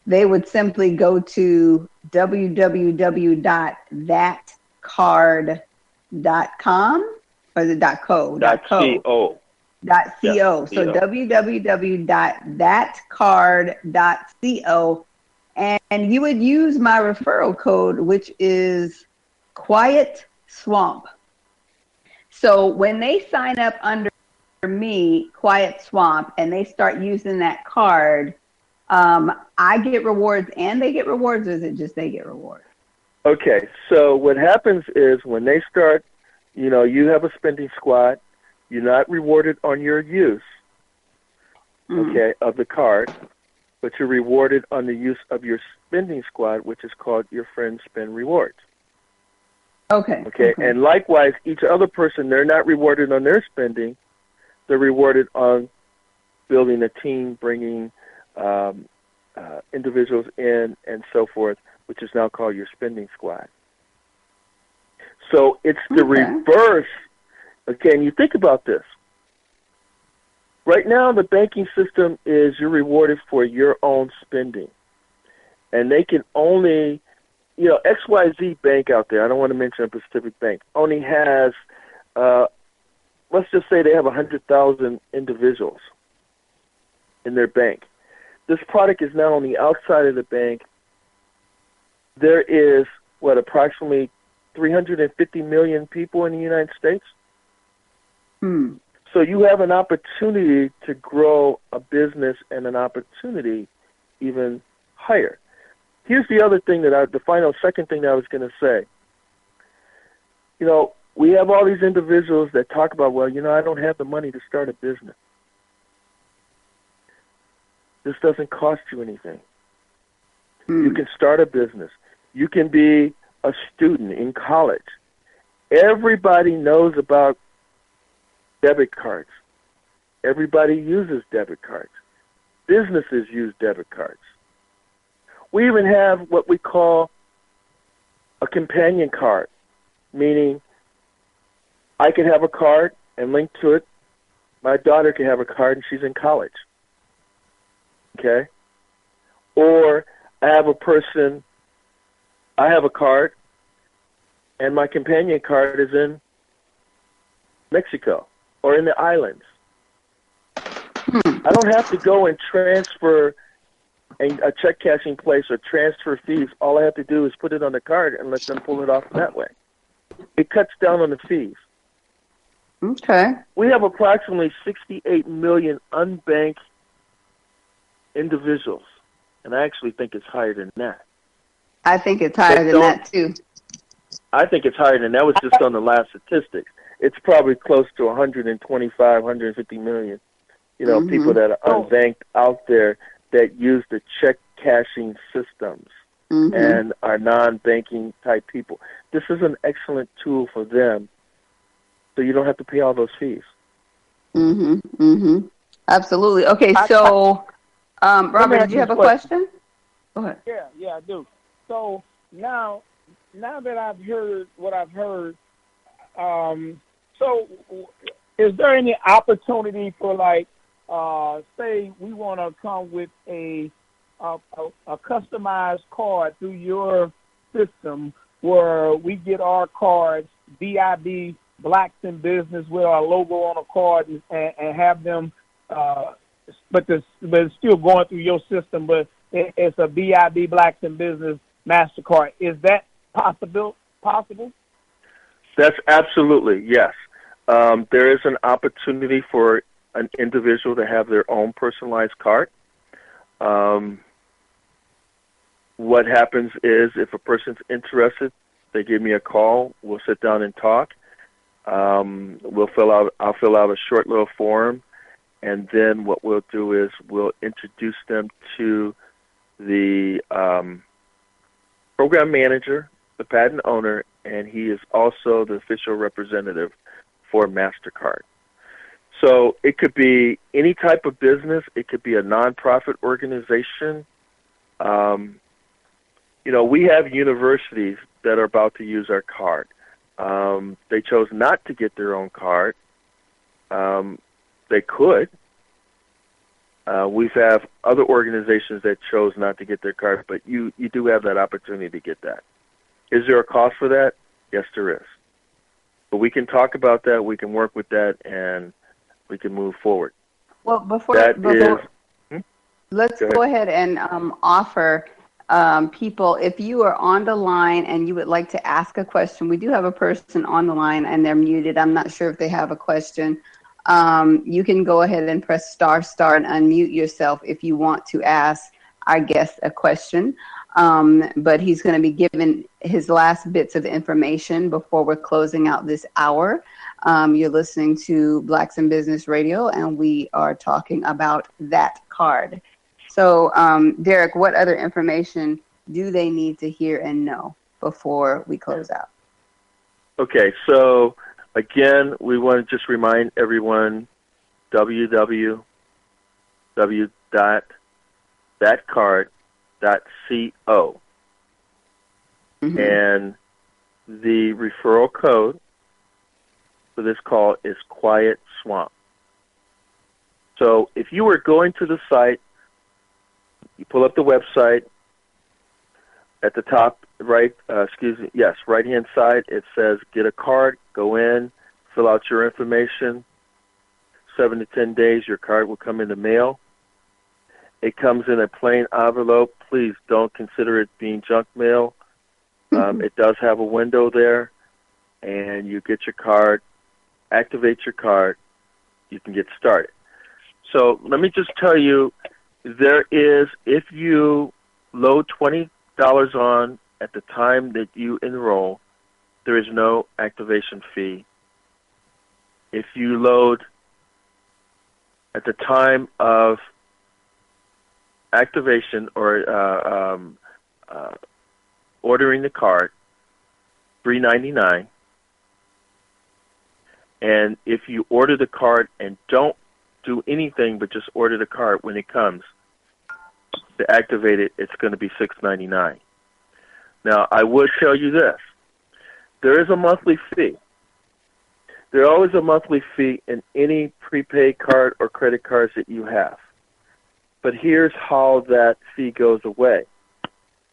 they would simply go to www.thatcard.com or is it .co? .co. .co. So www.thatcard.co, and you would use my referral code, which is Quiet Swamp. So when they sign up under me, Quiet Swamp, and they start using that card, I get rewards and they get rewards, or is it just they get rewards? Okay, so what happens is when they start, you have a spending squad. You're not rewarded on your use, of the card, but you're rewarded on the use of your spending squad, which is called your Friends Spend Rewards. Okay. And likewise, each other person, they're not rewarded on their spending. They're rewarded on building a team, bringing individuals in, and so forth, which is now called your spending squad. So it's the reverse. Again, you think about this. Right now, the banking system is you're rewarded for your own spending. And they can only, XYZ bank out there, I don't want to mention a specific bank, only has, let's just say they have 100,000 individuals in their bank. This product is now on the outside of the bank. There is, approximately 350 million people in the United States? So you have an opportunity to grow a business and an opportunity even higher. Here's the other thing second thing that I was going to say. We have all these individuals that talk about, I don't have the money to start a business. This doesn't cost you anything. You can start a business. You can be a student in college. Everybody knows about debit cards. Everybody uses debit cards. Businesses use debit cards. We even have what we call a companion card, meaning I can have a card and link to it. My daughter can have a card and she's in college. Okay? Or I have a card and my companion card is in Mexico or in the islands. I don't have to go and transfer a check cashing place or transfer fees. All I have to do is put it on the card and let them pull it off that way. It cuts down on the fees. Okay. We have approximately 68 million unbanked individuals, and I actually think it's higher than that. I think it's higher than that, too. I think it's higher than that. Was just on the last statistics. It's probably close to 125, 150 million, people that are unbanked out there that use the check cashing systems and are non-banking type people. This is an excellent tool for them, so you don't have to pay all those fees. Absolutely. Okay, so Robert, did you have a question? Go ahead. Yeah, I do. So now that I've heard what I've heard, so is there any opportunity for say we want to come with a customized card through your system where we get our cards, BIB, Blacks in Business, with our logo on a card and have them, but it's still going through your system, but it's a BIB, Blacks in Business MasterCard. Is that possible? That's absolutely, yes. There is an opportunity for an individual to have their own personalized card. What happens is if a person's interested, they give me a call. We'll sit down and talk. I'll fill out a short little form, and then what we'll do is we'll introduce them to the program manager, the patent owner, and he is also the official representative for MasterCard. So it could be any type of business. It could be a nonprofit organization. We have universities that are about to use our card. They chose not to get their own card. They could. We have other organizations that chose not to get their card, but you do have that opportunity to get that. Is there a cost for that? Yes, there is. But we can talk about that. We can work with that, and we can move forward. Well, before let's go ahead and offer people, if you are on the line and you would like to ask a question, we do have a person on the line and they're muted. I'm not sure if they have a question. You can go ahead and press ** and unmute yourself if you want to ask our guest a question. But he's going to be giving his last bits of information before we're closing out this hour. You're listening to Blacks in Business Radio, and we are talking about that card. So, Derek, what other information do they need to hear and know before we close out? Okay, so again, we want to just remind everyone, www.thatcard.co. Mm-hmm. And the referral code for this call is Quiet Swamp. So if you were going to the site, you pull up the website. At the top, right-hand side, it says get a card, go in, fill out your information. 7 to 10 days, your card will come in the mail. It comes in a plain envelope. Please don't consider it being junk mail. It does have a window there, and you get your card, activate your card, you can get started. So let me just tell you, if you load $20 on at the time that you enroll, there is no activation fee. If you load at the time of activation or ordering the card, $3.99. And if you order the card and don't do anything but just order the card when it comes, to activate it, it's going to be $6.99. Now, I would tell you this. There is a monthly fee. There's always a monthly fee in any prepaid card or credit cards that you have. But here's how that fee goes away.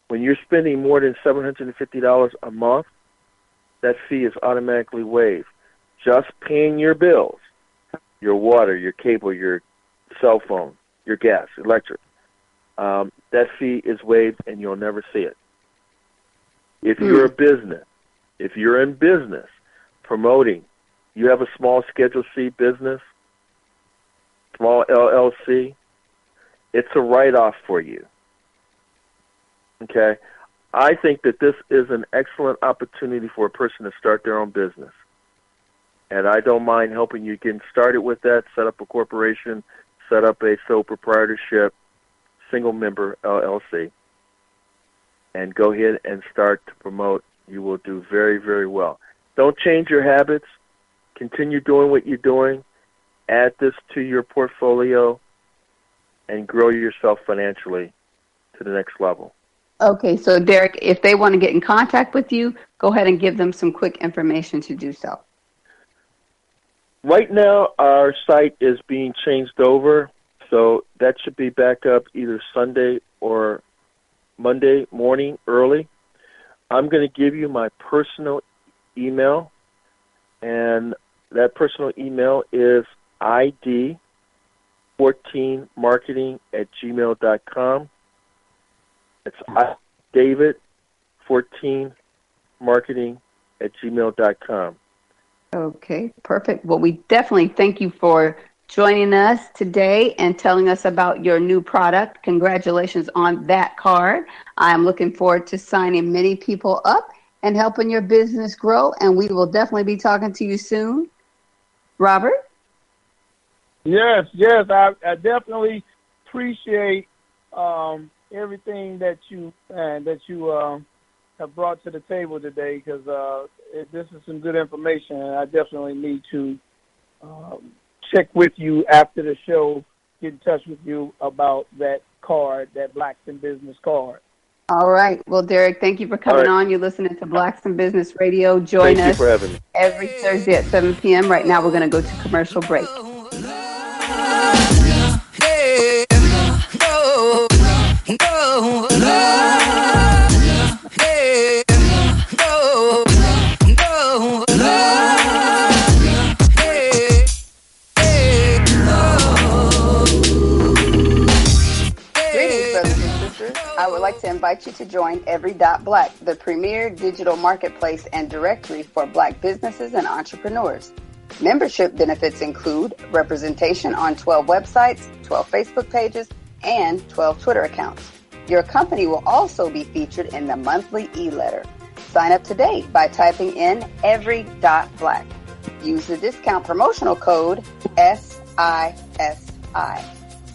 When you're spending more than $750 a month, that fee is automatically waived. Just paying your bills, your water, your cable, your cell phone, your gas, electric, that fee is waived and you'll never see it. If you're a business, if you're in business promoting, you have a small Schedule C business, small LLC, it's a write-off for you. Okay? I think that this is an excellent opportunity for a person to start their own business. And I don't mind helping you get started with that, set up a corporation, set up a sole proprietorship, single-member LLC, and go ahead and start to promote. You will do very, very well. Don't change your habits. Continue doing what you're doing. Add this to your portfolio and grow yourself financially to the next level. Okay, so Derek, if they want to get in contact with you, go ahead and give them some quick information to do so. Right now, our site is being changed over, so that should be back up either Sunday or Monday morning early. I'm going to give you my personal email, and that personal email is id14marketing@gmail.com. It's david14marketing@gmail.com. Okay, perfect. Well, we definitely thank you for joining us today and telling us about your new product. Congratulations on that card. I'm looking forward to signing many people up and helping your business grow, and we will definitely be talking to you soon. Robert? Yes, I definitely appreciate everything that you have brought to the table today, because this is some good information, and I definitely need to check with you after the show, get in touch with you about that card, that Blacks in Business card. All right. Well, Derek, thank you for coming on. You're listening to Blacks in Business Radio. Join us every Thursday at 7 p.m. Right now, we're going to go to commercial break. I would like to invite you to join Every.Black, the premier digital marketplace and directory for Black businesses and entrepreneurs. Membership benefits include representation on 12 websites, 12 Facebook pages, and 12 Twitter accounts. Your company will also be featured in the monthly e-letter. Sign up today by typing in Every.Black. Use the discount promotional code SISI.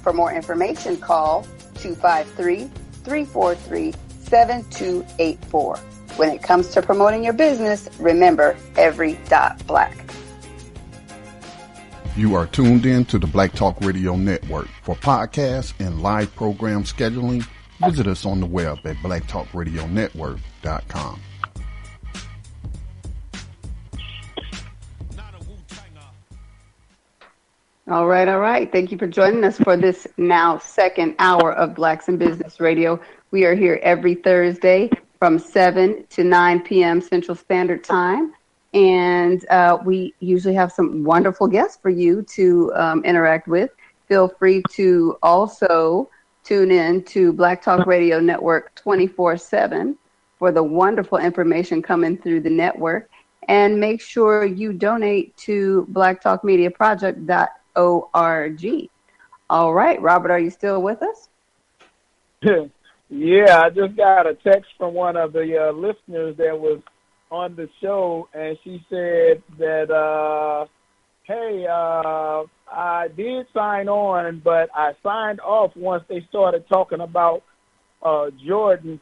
For more information, call 253-343-7284. When it comes to promoting your business, remember Every.Black. You are tuned in to the Black Talk Radio Network. For podcasts and live program scheduling, visit us on the web at blacktalkradionetwork.com. All right. Thank you for joining us for this now second hour of Blacks in Business Radio. We are here every Thursday from 7 to 9 p.m. Central Standard Time. And we usually have some wonderful guests for you to interact with. Feel free to also tune in to Black Talk Radio Network 24/7 for the wonderful information coming through the network. And make sure you donate to blacktalkmediaproject.org. All right, Robert, are you still with us? Yeah, I just got a text from one of the listeners that was on the show, and she said that, hey, I did sign on, but I signed off once they started talking about Jordan.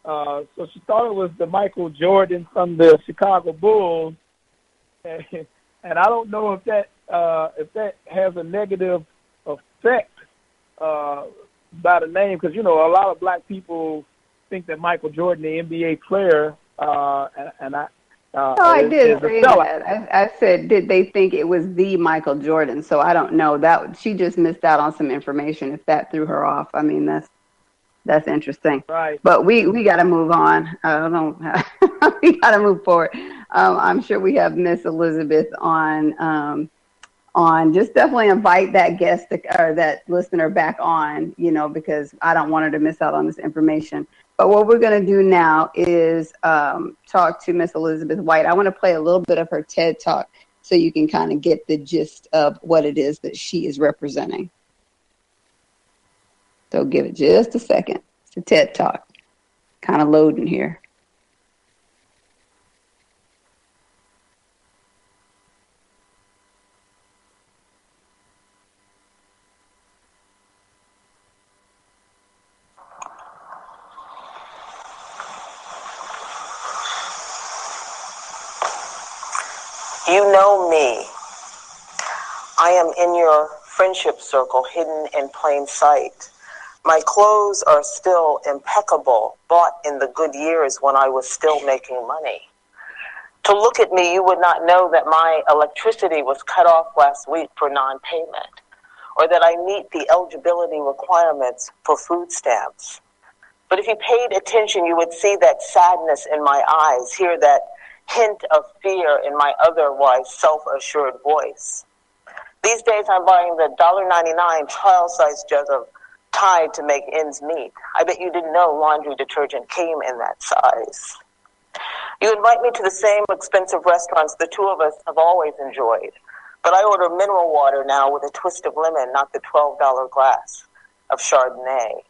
So she thought it was the Michael Jordan from the Chicago Bulls, and I don't know if that has a negative effect by the name, because, you know, a lot of Black people think that Michael Jordan, the NBA player, and I. I did say that. I said, did they think it was the Michael Jordan? So I don't know. That she just missed out on some information if that threw her off. I mean, that's interesting. Right. But we got to move on. I don't know. We got to move forward. I'm sure we have Miss Elizabeth on. Just definitely invite that guest or that listener back on, you know, because I don't want her to miss out on this information. But what we're going to do now is talk to Miss Elizabeth White. I want to play a little bit of her TED Talk so you can kind of get the gist of what it is that she is representing. So give it just a second. It's a TED Talk. Kind of loading here. You know me. I am in your friendship circle, hidden in plain sight. My clothes are still impeccable, bought in the good years when I was still making money. To look at me, you would not know that my electricity was cut off last week for non-payment, or that I meet the eligibility requirements for food stamps. But if you paid attention, you would see that sadness in my eyes, hear that hint of fear in my otherwise self-assured voice. These days I'm buying the $1.99 child-sized jug of Tide to make ends meet. I bet you didn't know laundry detergent came in that size. You invite me to the same expensive restaurants the two of us have always enjoyed, but I order mineral water now with a twist of lemon, not the $12 glass of Chardonnay.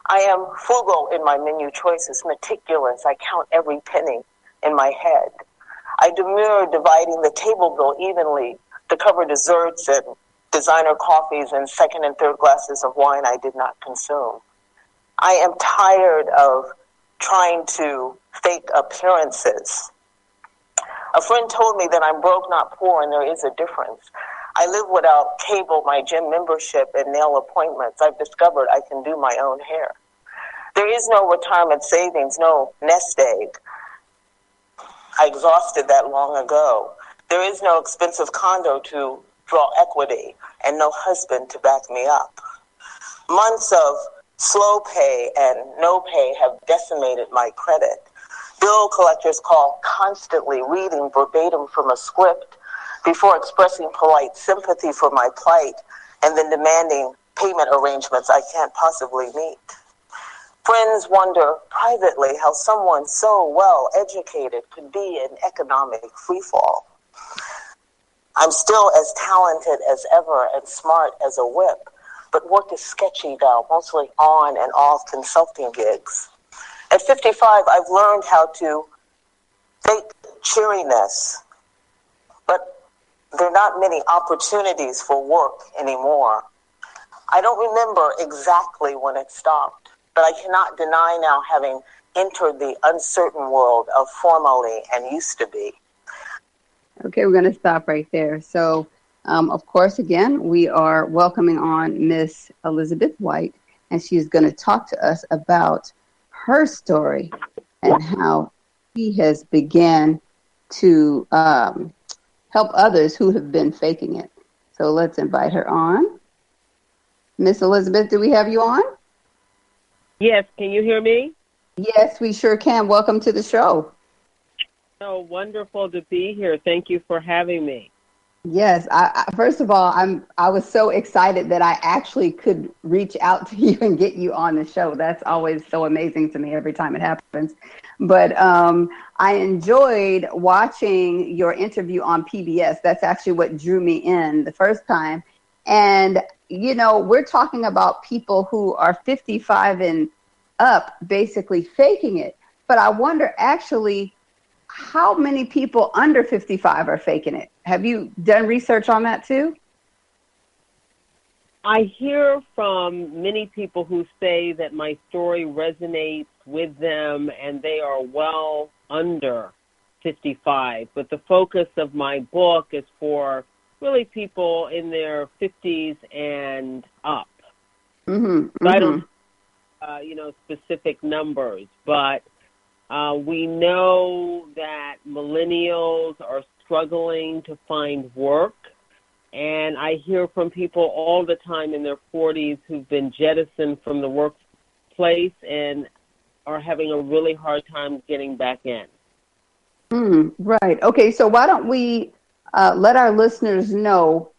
I am frugal in my menu choices, meticulous. I count every penny in my head. I demur dividing the table bill evenly to cover desserts and designer coffees and second and third glasses of wine I did not consume. I am tired of trying to fake appearances. A friend told me that I'm broke, not poor, and there is a difference. I live without cable, my gym membership, and nail appointments. I've discovered I can do my own hair. There is no retirement savings, no nest egg. I exhausted that long ago. There is no expensive condo to draw equity and no husband to back me up. Months of slow pay and no pay have decimated my credit. Bill collectors call constantly, reading verbatim from a script before expressing polite sympathy for my plight and then demanding payment arrangements I can't possibly meet. Friends wonder privately how someone so well educated could be in economic freefall. I'm still as talented as ever and smart as a whip, but work is sketchy now, mostly on and off consulting gigs. At 55, I've learned how to fake cheeriness, but there are not many opportunities for work anymore. I don't remember exactly when it stopped, but I cannot deny now having entered the uncertain world of formerly and used to be. Okay, we're going to stop right there. So, of course, again, we are welcoming on Miss Elizabeth White, and she's going to talk to us about her story and how she has began to help others who have been faking it. So let's invite her on. Miss Elizabeth, do we have you on? Yes, can you hear me? Yes, we sure can. Welcome to the show. So wonderful to be here. Thank you for having me. Yes, I first of all, I was so excited that I actually could reach out to you and get you on the show. That's always so amazing to me every time it happens. But I enjoyed watching your interview on PBS. That's actually what drew me in the first time. And, you know, we're talking about people who are 55 and up basically faking it. But I wonder actually how many people under 55 are faking it. Have you done research on that too? I hear from many people who say that my story resonates with them and they are well under 55. But the focus of my book is for really people in their 50s and up. Mm-hmm, so I don't, specific numbers, but we know that millennials are struggling to find work, and I hear from people all the time in their 40s who've been jettisoned from the workplace and are having a really hard time getting back in. Right. Okay, so why don't we let our listeners know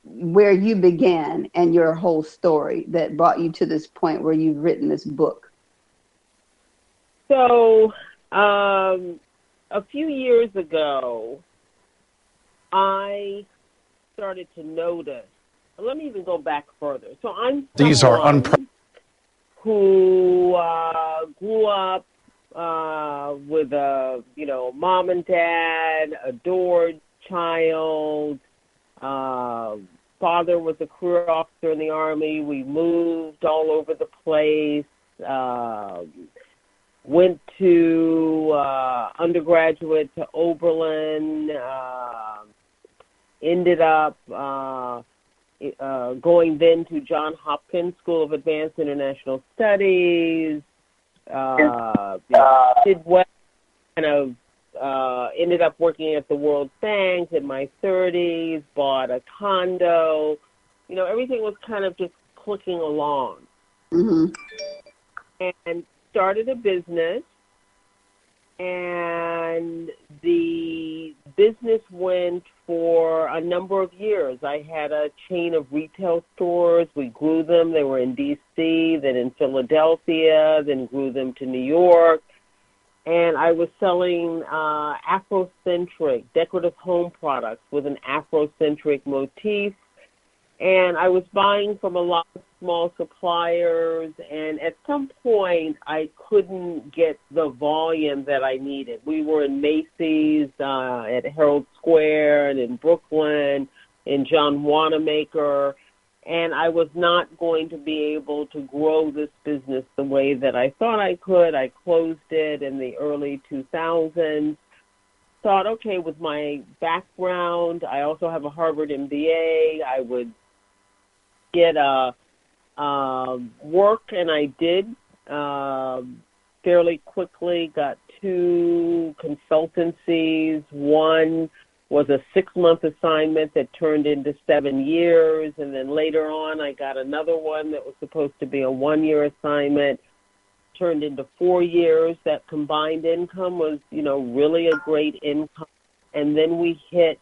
where you began and your whole story that brought you to this point where you've written this book. So a few years ago, I started to notice. Let me even go back further. So I'm someone who grew up with a mom and dad, adored child. Father was a career officer in the Army. We moved all over the place. Went to undergraduate to Oberlin, ended up going then to Johns Hopkins School of Advanced International Studies, did well, ended up working at the World Bank in my 30s, bought a condo. Everything was kind of just clicking along. Mm-hmm. And started a business, and the business went for a number of years. I had a chain of retail stores. We grew them. They were in D.C., then in Philadelphia, then grew them to New York. And I was selling Afrocentric decorative home products with an Afrocentric motif. And I was buying from a lot of small suppliers, and at some point I couldn't get the volume that I needed. We were in Macy's, at Herald Square, and in Brooklyn, in John Wanamaker, and I was not going to be able to grow this business the way that I thought I could. I closed it in the early 2000s. Thought, okay, with my background, I also have a Harvard MBA, I would get a work, and I did fairly quickly. Got 2 consultancies. One was a 6-month assignment that turned into 7 years, and then later on I got another one that was supposed to be a 1-year assignment, turned into 4 years. That combined income was, really a great income. And then we hit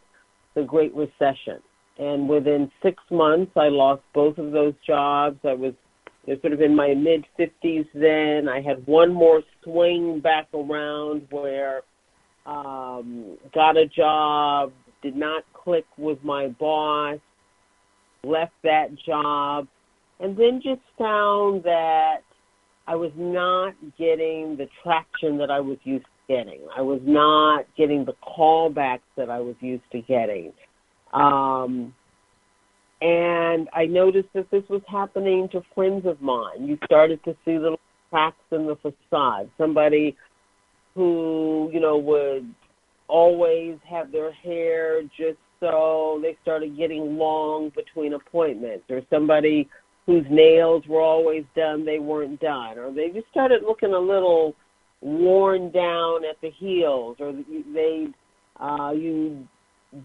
the Great Recession. And within 6 months, I lost both of those jobs. I was sort of in my mid-50s then. I had one more swing back around where got a job, did not click with my boss, left that job, and then just found that I was not getting the traction that I was used to getting. I was not getting the callbacks that I was used to getting. And I noticed that this was happening to friends of mine. You started to see little cracks in the facade. Somebody who, would always have their hair just so, they started getting long between appointments, or somebody whose nails were always done, they weren't done, or they just started looking a little worn down at the heels, or you'd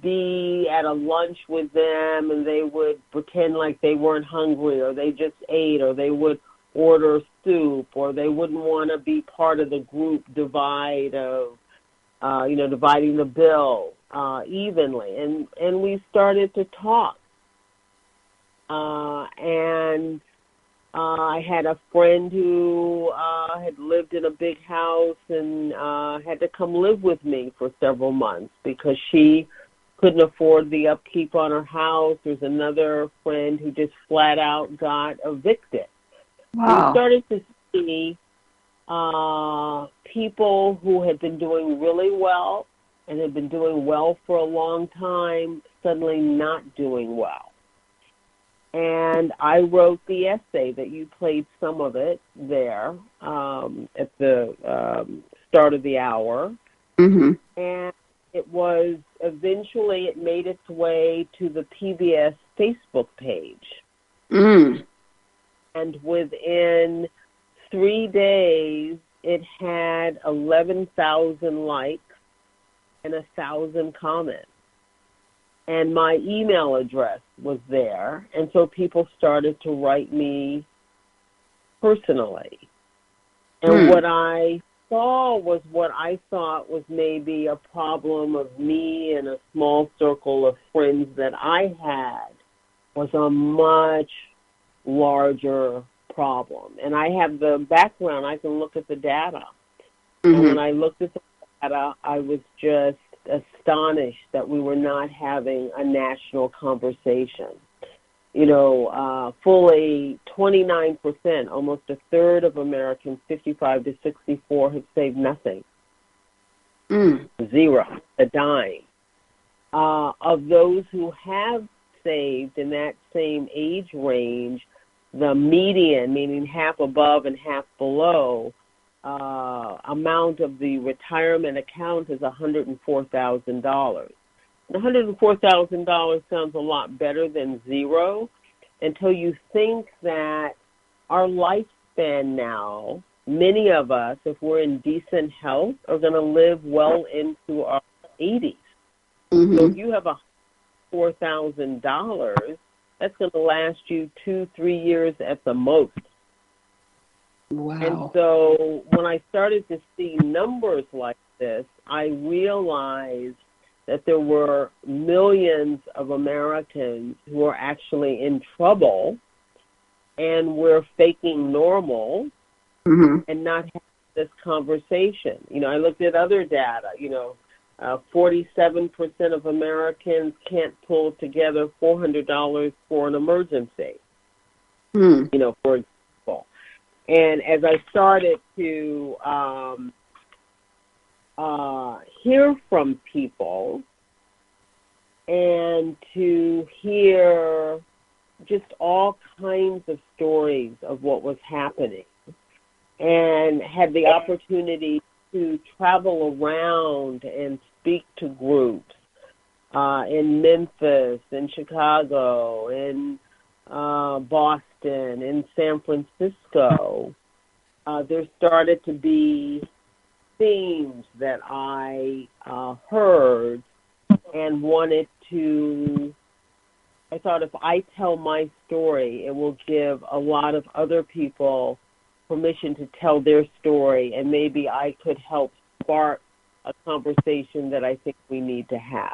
be at a lunch with them and they would pretend like they weren't hungry, or they just ate, or they would order soup, or they wouldn't want to be part of the group divide of, dividing the bill evenly. And we started to talk. And I had a friend who had lived in a big house and had to come live with me for several months because she couldn't afford the upkeep on her house. There's another friend who just flat out got evicted. Wow. So we started to see people who had been doing really well and had been doing well for a long time suddenly not doing well. And I wrote the essay that you played some of it there at the start of the hour. Mm-hmm. And it made its way to the PBS Facebook page. Mm. And within 3 days, it had 11,000 likes and 1,000 comments. And my email address was there, and so people started to write me personally. And what I saw was what I thought was maybe a problem of me and a small circle of friends that I had was a much larger problem. And I have the background. I can look at the data. Mm-hmm. And when I looked at the data, I was just astonished that we were not having a national conversation. Fully 29%, almost a third of Americans 55 to 64 have saved nothing. Zero, a dime. Of those who have saved in that same age range, the median, meaning half above and half below, amount of the retirement account is $104,000. $104,000 sounds a lot better than zero until you think that our lifespan now, many of us, if we're in decent health, are going to live well into our 80s. Mm-hmm. So if you have $4,000, that's going to last you 2-3 years at the most. Wow. And so when I started to see numbers like this, I realized that there were millions of Americans who are actually in trouble, and we're faking normal and not having this conversation. I looked at other data. 47% of Americans can't pull together $400 for an emergency, for example. And as I started to hear from people, and to hear just all kinds of stories of what was happening, and had the opportunity to travel around and speak to groups in Memphis, in Chicago, in Boston, in San Francisco. There started to be themes that I heard and wanted to. I thought if I tell my story, it will give a lot of other people permission to tell their story, and maybe I could help spark a conversation that I think we need to have.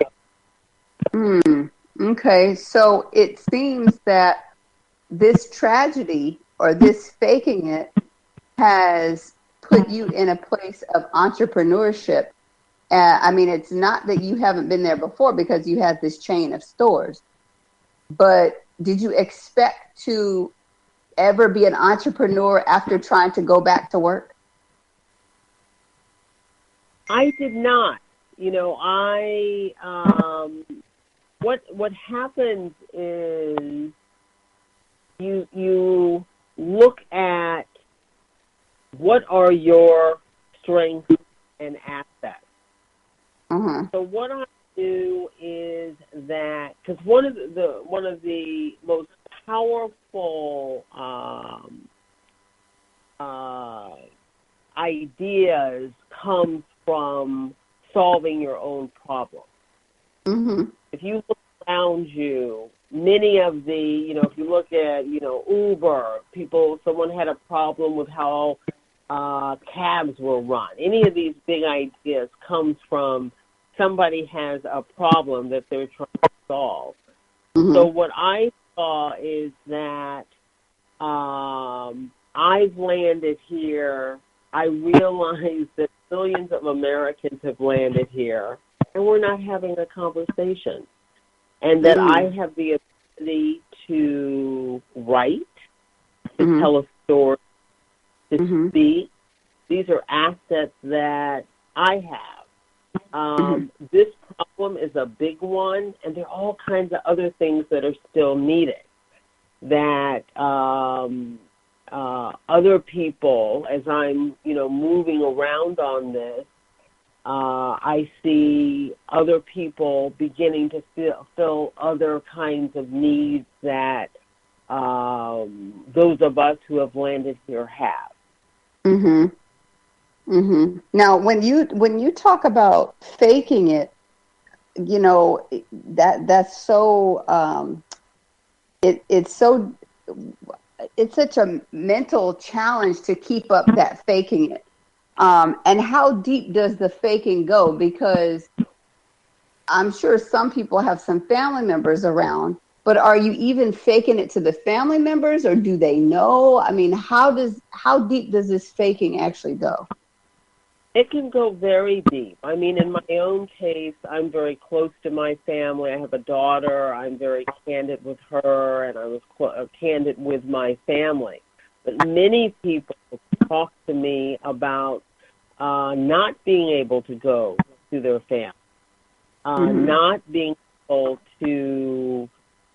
Okay, so it seems that this tragedy or this faking it has put you in a place of entrepreneurship. I mean, it's not that you haven't been there before because you had this chain of stores, but did you expect to ever be an entrepreneur after trying to go back to work? I did not. You know, what happens is you look at what are your strengths and assets. So what I do is that, because one of the most powerful ideas comes from solving your own problem. If you look around you, many of the, if you look at, Uber, someone had a problem with how cabs were run. Any of these big ideas comes from somebody has a problem that they're trying to solve. So what I saw is that I've landed here. I realized that millions of Americans have landed here, and we're not having a conversation. And that I have the ability to write, to tell a story, to speak. These are assets that I have. This problem is a big one, and there are all kinds of other things that are still needed. That other people, as I'm, moving around on this, I see other people beginning to fill other kinds of needs that those of us who have landed here have. Now, when you talk about faking it, that's so it's such a mental challenge to keep up that faking it. And how deep does the faking go? Because I'm sure some people have some family members around, but are you even faking it to the family members, or do they know? I mean, how deep does this faking actually go? It can go very deep. I mean, in my own case, I'm very close to my family. I have a daughter. I'm very candid with her, and I was candid with my family. But many people talk to me about not being able to go to their family, not being able to,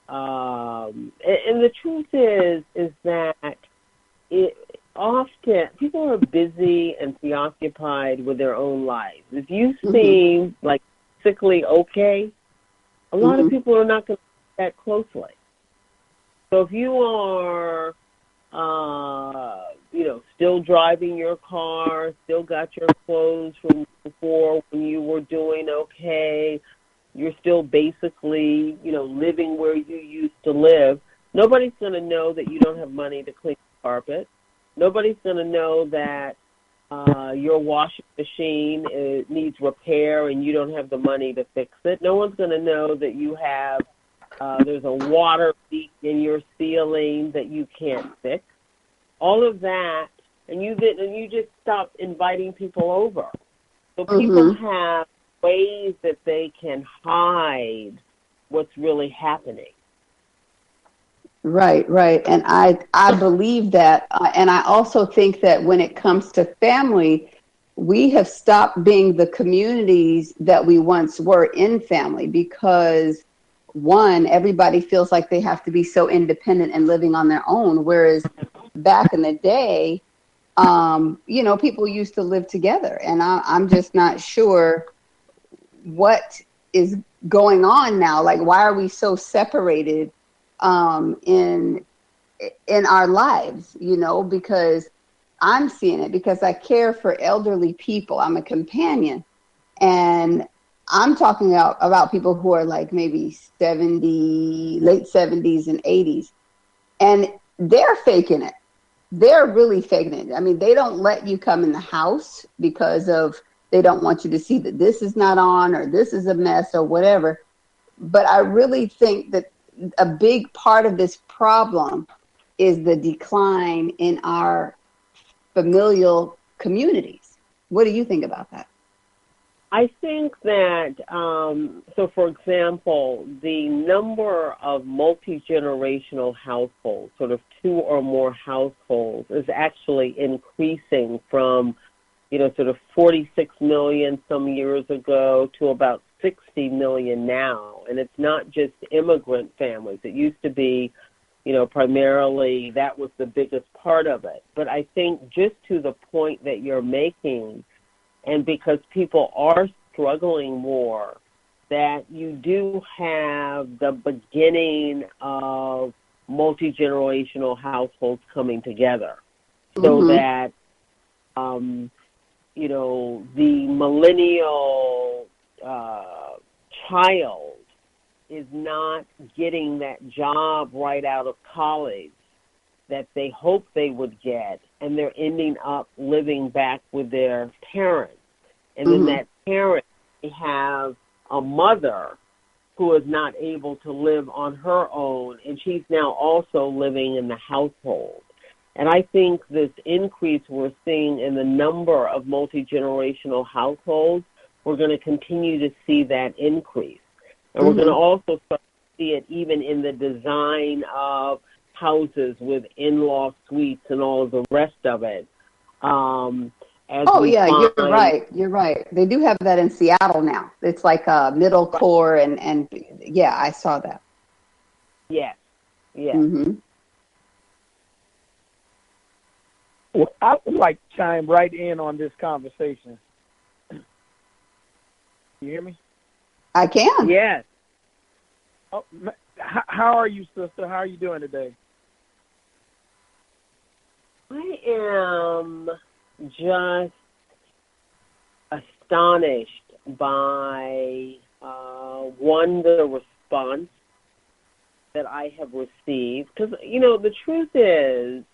and the truth is that often people are busy and preoccupied with their own lives. If you seem like sickly okay, a lot of people are not going to look that closely. So if you are still driving your car, still got your clothes from before when you were doing okay, you're still basically, living where you used to live, nobody's going to know that you don't have money to clean the carpet. Nobody's going to know that your washing machine needs repair and you don't have the money to fix it. No one's going to know that you have, there's a water leak in your ceiling that you can't fix. All of that, and you just stop inviting people over. So people have ways that they can hide what's really happening. Right. And I believe that. And I also think that when it comes to family, we have stopped being the communities that we once were in family because, one, everybody feels like they have to be so independent and living on their own, whereas back in the day, people used to live together. And I'm just not sure what is going on now. Like, why are we so separated in our lives, because I'm seeing it because I care for elderly people. I'm a companion, and I'm talking about people who are like maybe 70, late 70s and 80s, and they're faking it. They're really faking it. I mean, they don't let you come in the house because they don't want you to see that this is not on or this is a mess or whatever. But I really think that a big part of this problem is the decline in our familial communities. What do you think about that? I think that, so for example, the number of multi-generational households, sort of 2 or more households, is actually increasing from, sort of 46 million some years ago to about 60 million now. And it's not just immigrant families. It used to be, primarily that was the biggest part of it. But I think just to the point that you're making, and because people are struggling more, that you do have the beginning of multi-generational households coming together. So that, the millennial child is not getting that job right out of college that they hope they would get, and they're ending up living back with their parents. And then that parent may have a mother who is not able to live on her own, and she's now also living in the household. And I think this increase we're seeing in the number of multi-generational households, we're going to continue to see that increase. And we're going to also start to see it even in the design of houses with in-law suites and all of the rest of it. You're right. They do have that in Seattle now. It's like a middle core, and yeah, I saw that. Yes. Well, I would like to chime right in on this conversation. You hear me? I can. Yes. Oh, how are you, sister? How are you doing today? I am just astonished by, the response that I have received. Because, the truth is,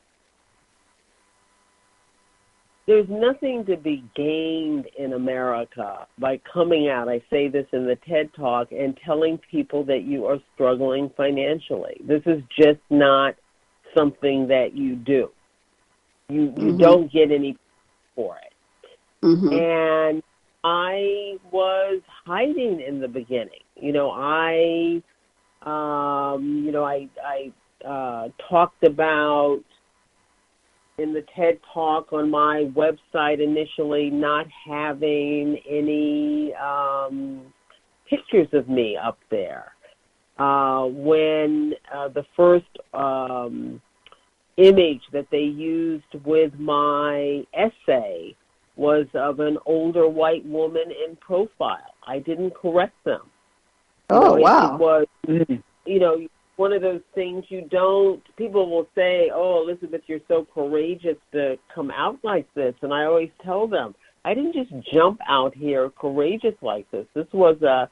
there's nothing to be gained in America by coming out, I say this in the TED Talk, and telling people that you are struggling financially. This is just not something that you do. You don't get any for it. And I was hiding in the beginning. I talked about in the TED Talk on my website initially not having any pictures of me up there. When the first image that they used with my essay was of an older white woman in profile, I didn't correct them. Wow. It was, one of those things people will say, oh, Elizabeth, you're so courageous to come out like this. And I always tell them, I didn't just jump out here courageous like this. This was a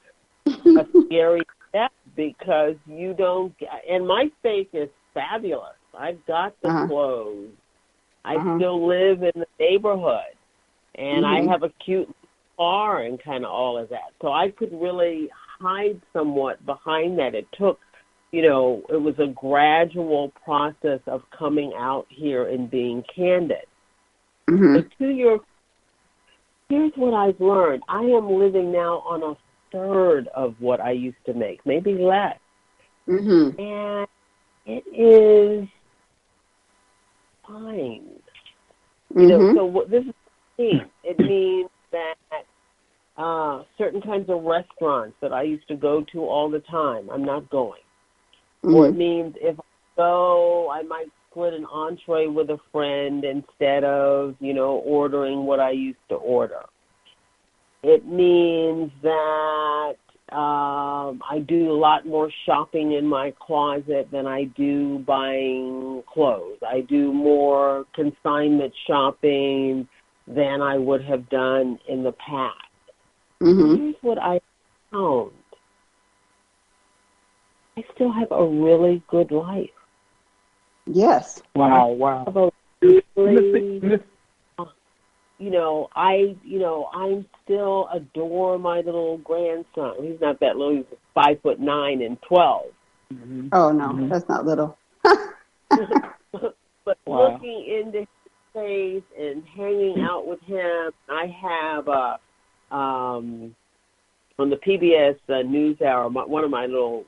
scary step because and my faith is fabulous. I've got the clothes. I still live in the neighborhood. And I have a cute car and kind of all of that. So I could really hide somewhat behind that. It took, it was a gradual process of coming out here and being candid. But here's what I've learned. I am living now on a third of what I used to make, maybe less. And it is fine. So what this is It means that certain kinds of restaurants that I used to go to all the time, I'm not going. Mm-hmm. Or it means if I go, I might split an entree with a friend instead of, ordering what I used to order. It means that I do a lot more shopping in my closet than I do buying clothes. I do more consignment shopping than I would have done in the past. Mm-hmm. Here's what I found. I still have a really good life. Yes. Wow. I still adore my little grandson. He's not that little. He's 5'9" and 12. Mm-hmm. Oh no, mm-hmm. That's not little. But looking into his face and hanging out with him, I have on the PBS NewsHour, one of my little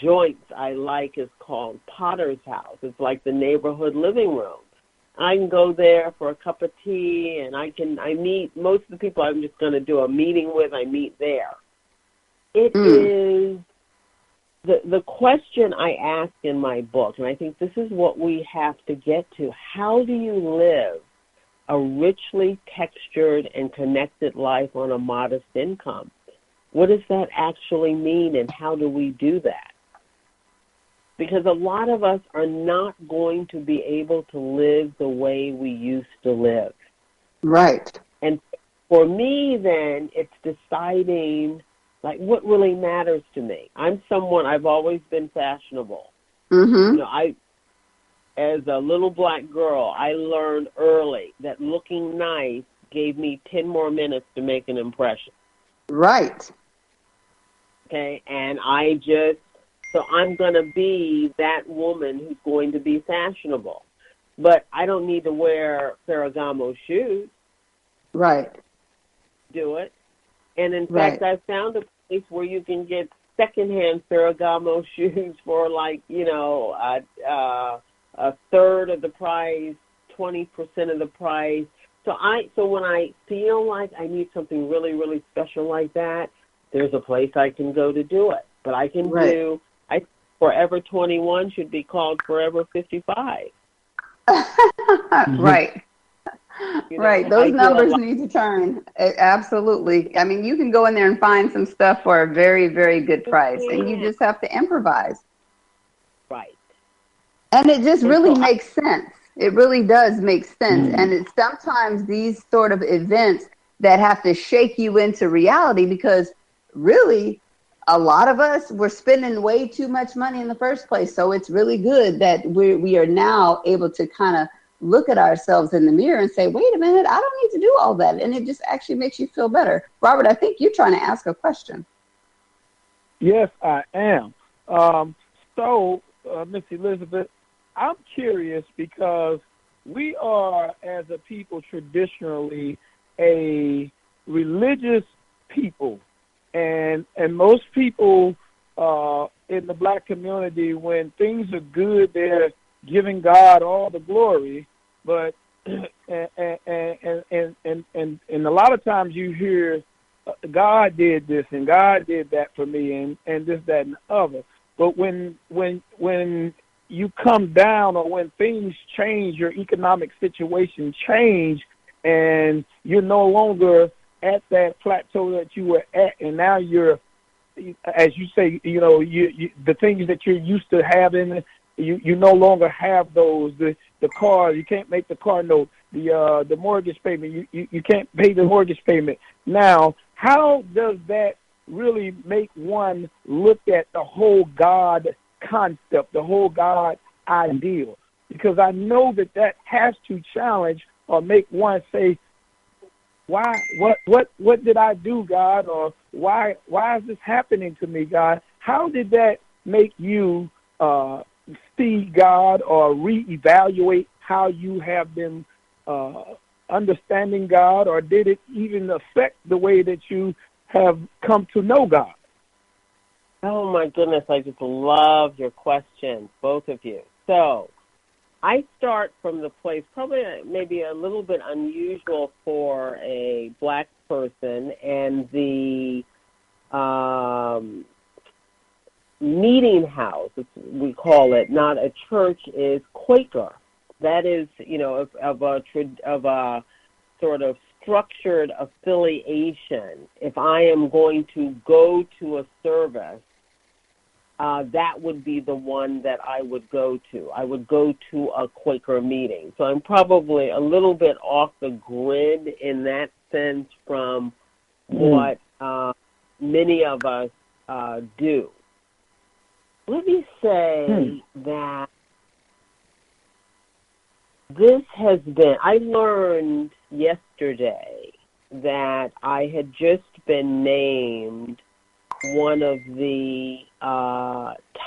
joints I like is called Potter's House. It's like the neighborhood living room. I can go there for a cup of tea, and I meet most of the people I'm just going to do a meeting with. I meet there. It is the question I ask in my book, and I think this is what we have to get to. How do you live a richly textured and connected life on a modest income? What does that actually mean, and how do we do that? Because a lot of us are not going to be able to live the way we used to live. Right. And for me, then, it's deciding, what really matters to me. I'm someone, I've always been fashionable. Mm-hmm. As a little black girl, I learned early that looking nice gave me 10 more minutes to make an impression. Right. Okay, and so I'm going to be that woman who's going to be fashionable. But I don't need to wear Ferragamo shoes. Right. Do it. And in fact, I found a place where you can get secondhand Ferragamo shoes for a third of the price, 20% of the price. So when I feel like I need something really, really special like that, there's a place I can go to do it. But I can do, Forever 21 should be called Forever 55. Right. Right. Those numbers need to turn. Absolutely. I mean, you can go in there and find some stuff for a very, very good price, and you just have to improvise. Right. And it just really makes sense. It really does make sense. And it's sometimes these sort of events that have to shake you into reality, because really a lot of us were spending way too much money in the first place. So it's really good that we are now able to kind of look at ourselves in the mirror and say, wait a minute, I don't need to do all that. And it just actually makes you feel better. Robert, I think you're trying to ask a question. Yes, I am. So, Miss Elizabeth, I'm curious because we are, as a people, traditionally a religious people. And most people in the black community, when things are good, they're giving God all the glory. But and a lot of times you hear, God did this and God did that for me and this, that, and the other. But when you come down, or when things change, your economic situation change, and you're no longer at that plateau that you were at, and now you're, as you say, you the things that you're used to having, you no longer have those. The car, you can't make the car note. The mortgage payment, you can't pay the mortgage payment. Now, how does that really make one look at the whole God concept, the whole God ideal? Because I know that has to challenge or make one say, why? What did I do, God? Or why is this happening to me, God? How did that make you see God or reevaluate how you have been understanding God, or did it even affect the way that you have come to know God? Oh my goodness, I just love your questions, both of you. So I start from the place, probably maybe a little bit unusual for a black person, and the meeting house, we call it, not a church, is Quaker. That is, of a sort of structured affiliation. If I am going to go to a service, that would be the one that I would go to. I would go to a Quaker meeting. So I'm probably a little bit off the grid in that sense from what many of us do. Let me say that this has been, I learned yesterday that I had just been named one of the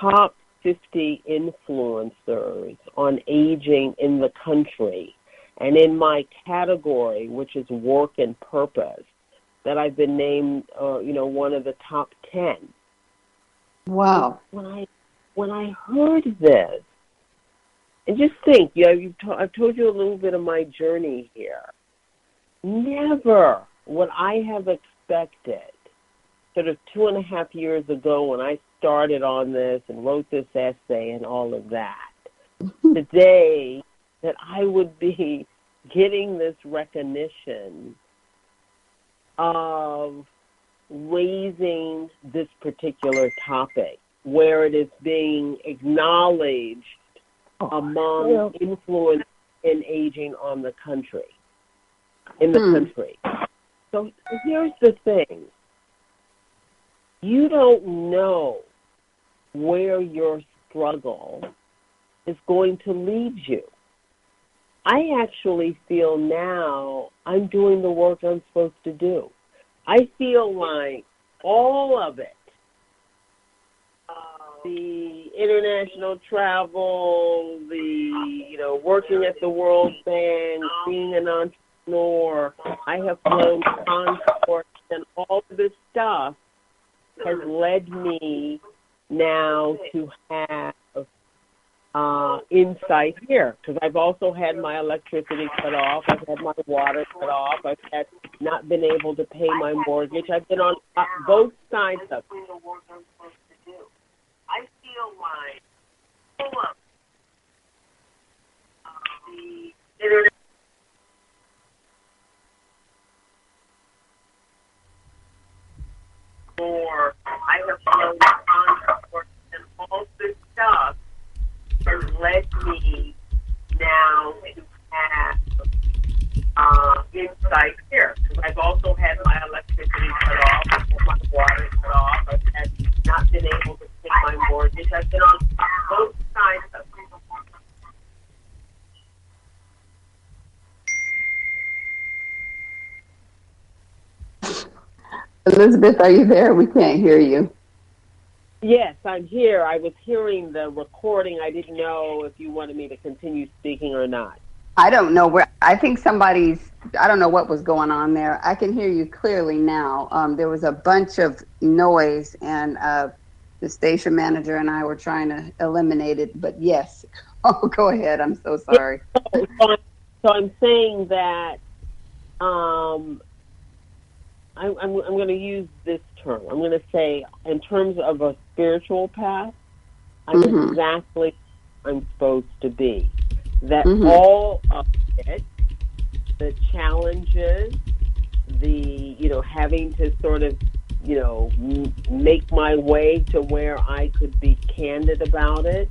top 50 influencers on aging in the country. And in my category, which is work and purpose, that I've been named, one of the top 10. Wow. When I heard this, and just think, I've told you a little bit of my journey here. Never would I have expected, sort of 2.5 years ago when I started on this and wrote this essay and all of that, today that I would be getting this recognition of raising this particular topic, where it is being acknowledged among influence in aging on the country, in the country. So here's the thing. You don't know where your struggle is going to lead you. I actually feel now I'm doing the work I'm supposed to do. I feel like all of it, the international travel, the, working at the World Bank, being an entrepreneur, I have flown transport, and all of this stuff has led me now to have insight here, because I've also had my electricity cut off, I've had my water cut off, I've had not been able to pay my mortgage. I've been on both sides of it. I feel like the internet. Or I have flown transport, and all this stuff has led me now to have insight here. Because I've also had my electricity cut off, I've had my water cut off, I've had not been able to pay my mortgage. I've been on both sides of it. Elizabeth, are you there? We can't hear you. Yes, I'm here. I was hearing the recording. I didn't know if you wanted me to continue speaking or not. I don't know where. I think I don't know what was going on there. I can hear you clearly now. There was a bunch of noise, and the station manager and I were trying to eliminate it. But yes, go ahead. I'm so sorry. So I'm saying that I'm going to use this term. I'm going to say, in terms of a spiritual path, I'm exactly where I'm supposed to be. That all of it, the challenges, the, having to sort of, make my way to where I could be candid about it.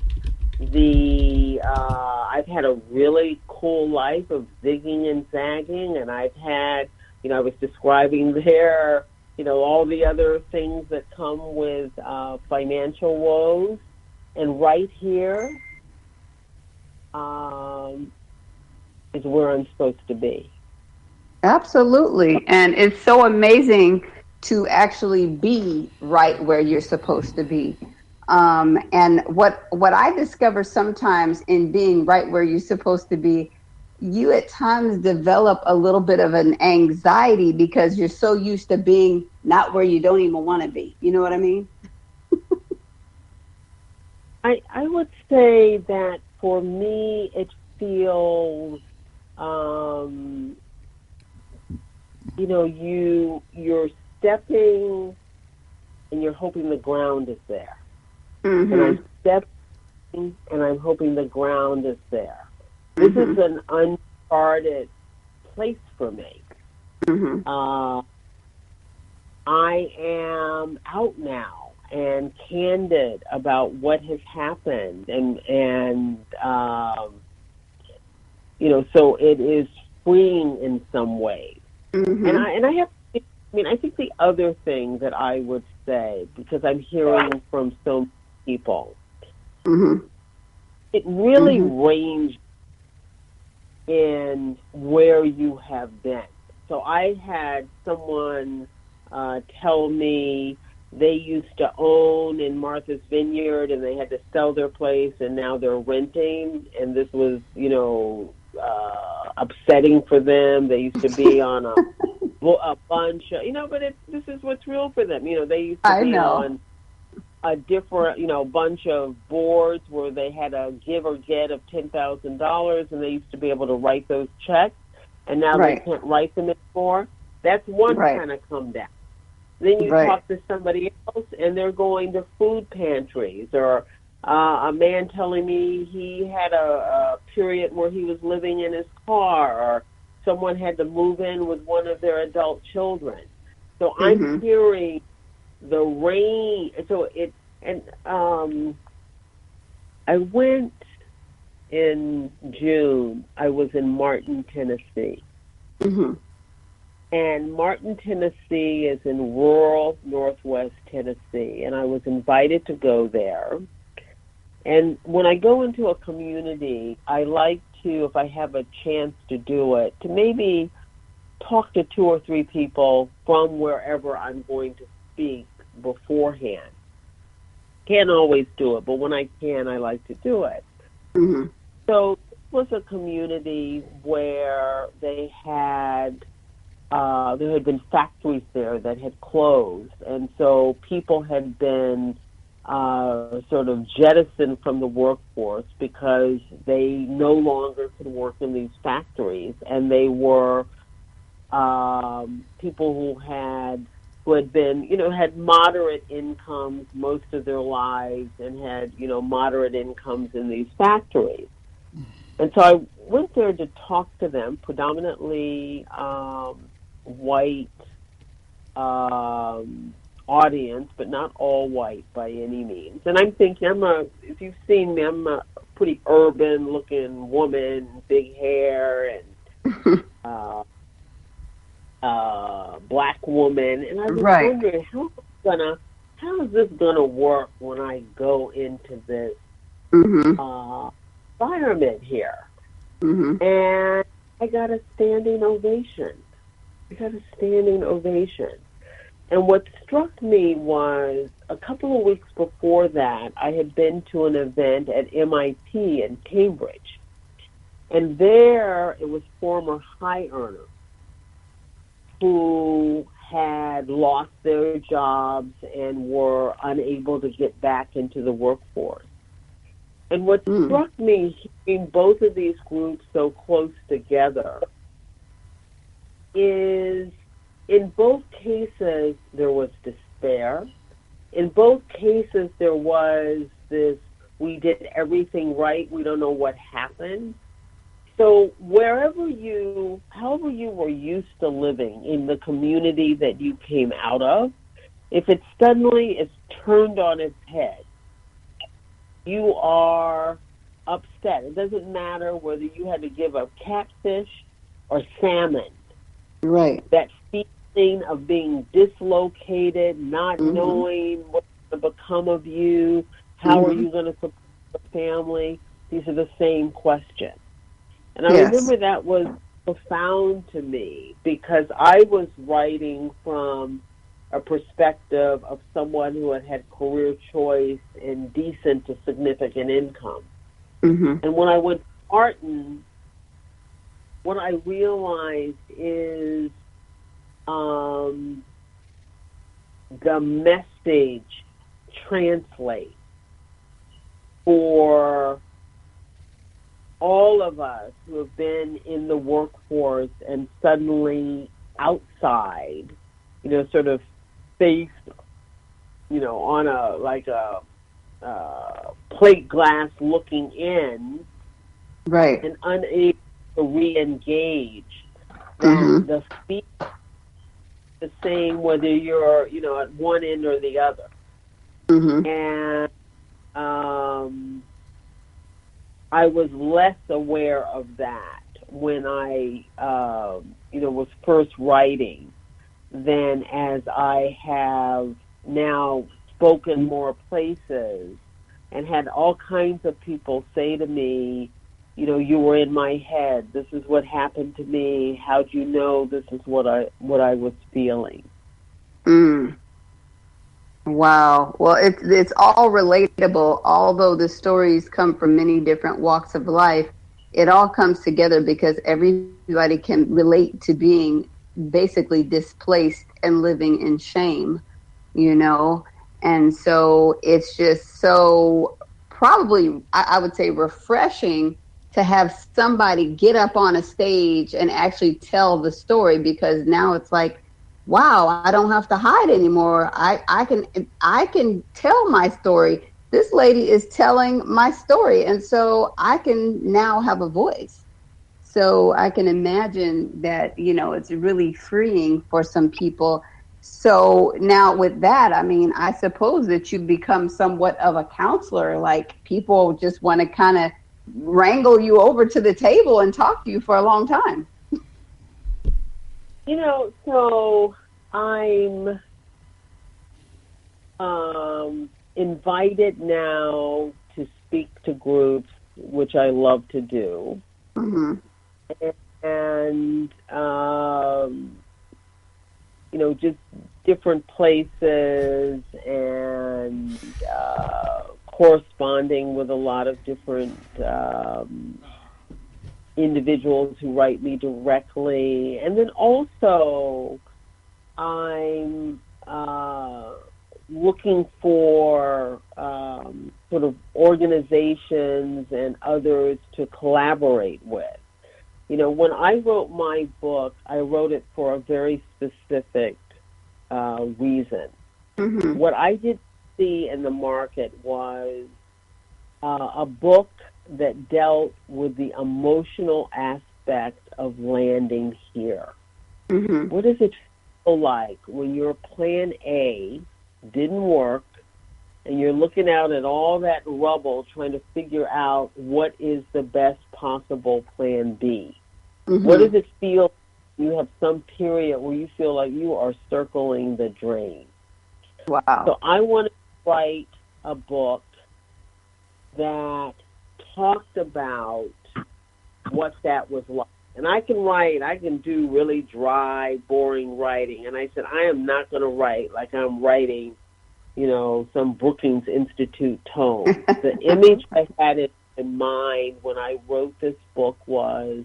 I've had a really cool life of zigging and zagging, and I've had, I was describing there, all the other things that come with financial woes. And right here is where I'm supposed to be. Absolutely. And it's so amazing to actually be right where you're supposed to be. And what I discover sometimes in being right where you're supposed to be, you at times develop a little bit of an anxiety because you're so used to being not where you don't even want to be. You know what I mean? I would say that for me, it feels, you're stepping and you're hoping the ground is there. Mm-hmm. And I'm stepping and I'm hoping the ground is there. This is an uncharted place for me. Mm-hmm. I am out now and candid about what has happened, and so it is freeing in some ways. Mm-hmm. And I think the other thing that I would say, because I'm hearing from so many people, it really ranges in where you have been. So I had someone tell me they used to own in Martha's Vineyard and they had to sell their place and now they're renting, and this was, upsetting for them. They used to be on a bunch of, but this is what's real for them. They used to be on a different, bunch of boards where they had a give or get of $10,000 and they used to be able to write those checks, and now they can't write them anymore. That's one kind of come down. Then you talk to somebody else and they're going to food pantries, or a man telling me he had a period where he was living in his car, or someone had to move in with one of their adult children. So I'm hearing the rain. So I went in June. I was in Martin, Tennessee. And Martin, Tennessee is in rural northwest Tennessee, and I was invited to go there. And when I go into a community, I like to, if I have a chance to do it, to maybe talk to 2 or 3 people from wherever I'm going to speak beforehand. Can't always do it, but when I can, I like to do it. So it was a community where there had been factories there that had closed, and so people had been sort of jettisoned from the workforce because they no longer could work in these factories, and they were people who had been, had moderate incomes most of their lives and had, moderate incomes in these factories. And so I went there to talk to them, predominantly white audience, but not all white by any means. And I'm thinking, if you've seen me, I'm a pretty urban-looking woman, big hair, and black woman. And I was wondering, how is this gonna work when I go into this environment here? And I got a standing ovation. And what struck me was, a couple of weeks before that, I had been to an event at MIT in Cambridge. And there it was former high earners who had lost their jobs and were unable to get back into the workforce. And what struck me, hearing both of these groups so close together, is in both cases there was despair. In both cases there was this, we did everything right, we don't know what happened. So however you were used to living in the community that you came out of, if it suddenly is turned on its head, you are upset. It doesn't matter whether you had to give up catfish or salmon. Right. That feeling of being dislocated, not knowing what's going to become of you, how are you going to support the family, these are the same questions. And I remember that was profound to me, because I was writing from a perspective of someone who had had career choice and decent to significant income. And when I went to Martin, what I realized is the message translates for of us who have been in the workforce and suddenly outside, sort of faced, on a plate glass looking in, right, and unable to re-engage, that the fear the same whether you're, at one end or the other. And I was less aware of that when I, was first writing than as I have now spoken more places and had all kinds of people say to me, you were in my head. This is what happened to me. How'd you know this is what I was feeling? Wow. Well, it's all relatable. Although the stories come from many different walks of life, it all comes together because everybody can relate to being basically displaced and living in shame, And so it's just so probably, I would say, refreshing to have somebody get up on a stage and actually tell the story, because now it's like, wow, I don't have to hide anymore. I can tell my story. This lady is telling my story, and so I can now have a voice. So I can imagine that, it's really freeing for some people. So now with that, I suppose that you become somewhat of a counselor. Like, people just want to kind of wrangle you over to the table and talk to you for a long time. So I'm invited now to speak to groups, which I love to do. And, just different places and corresponding with a lot of different individuals who write me directly. And then also I'm looking for sort of organizations and others to collaborate with. When I wrote my book, I wrote it for a very specific reason. What I did see in the market was a book that dealt with the emotional aspect of landing here. What does it feel like when your plan A didn't work and you're looking out at all that rubble trying to figure out what is the best possible plan B? What does it feel? You have some period where you feel like you are circling the drain. Wow. So I want to write a book that talked about what that was like. And I can do really dry, boring writing. And I said, I am not going to write like I'm writing, some Brookings Institute tome. The image I had in mind when I wrote this book was,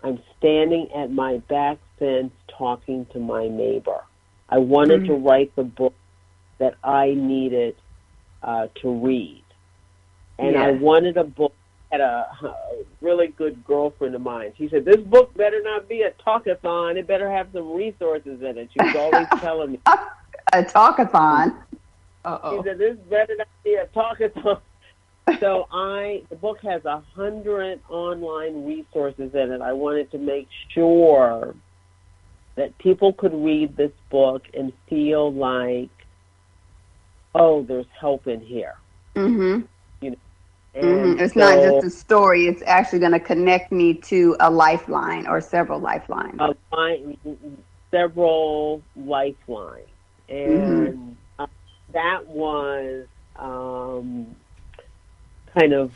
I'm standing at my back fence talking to my neighbor. I wanted to write the book that I needed to read. And I wanted a book. Had a really good girlfriend of mine. She said, this book better not be a talkathon. It better have some resources in it. She was always telling me. A talkathon? She said, this better not be a talkathon. So the book has 100 online resources in it. I wanted to make sure that people could read this book and feel like, oh, there's help in here. It's not just a story. It's actually going to connect me to a lifeline or several lifelines. Several lifelines. And that was kind of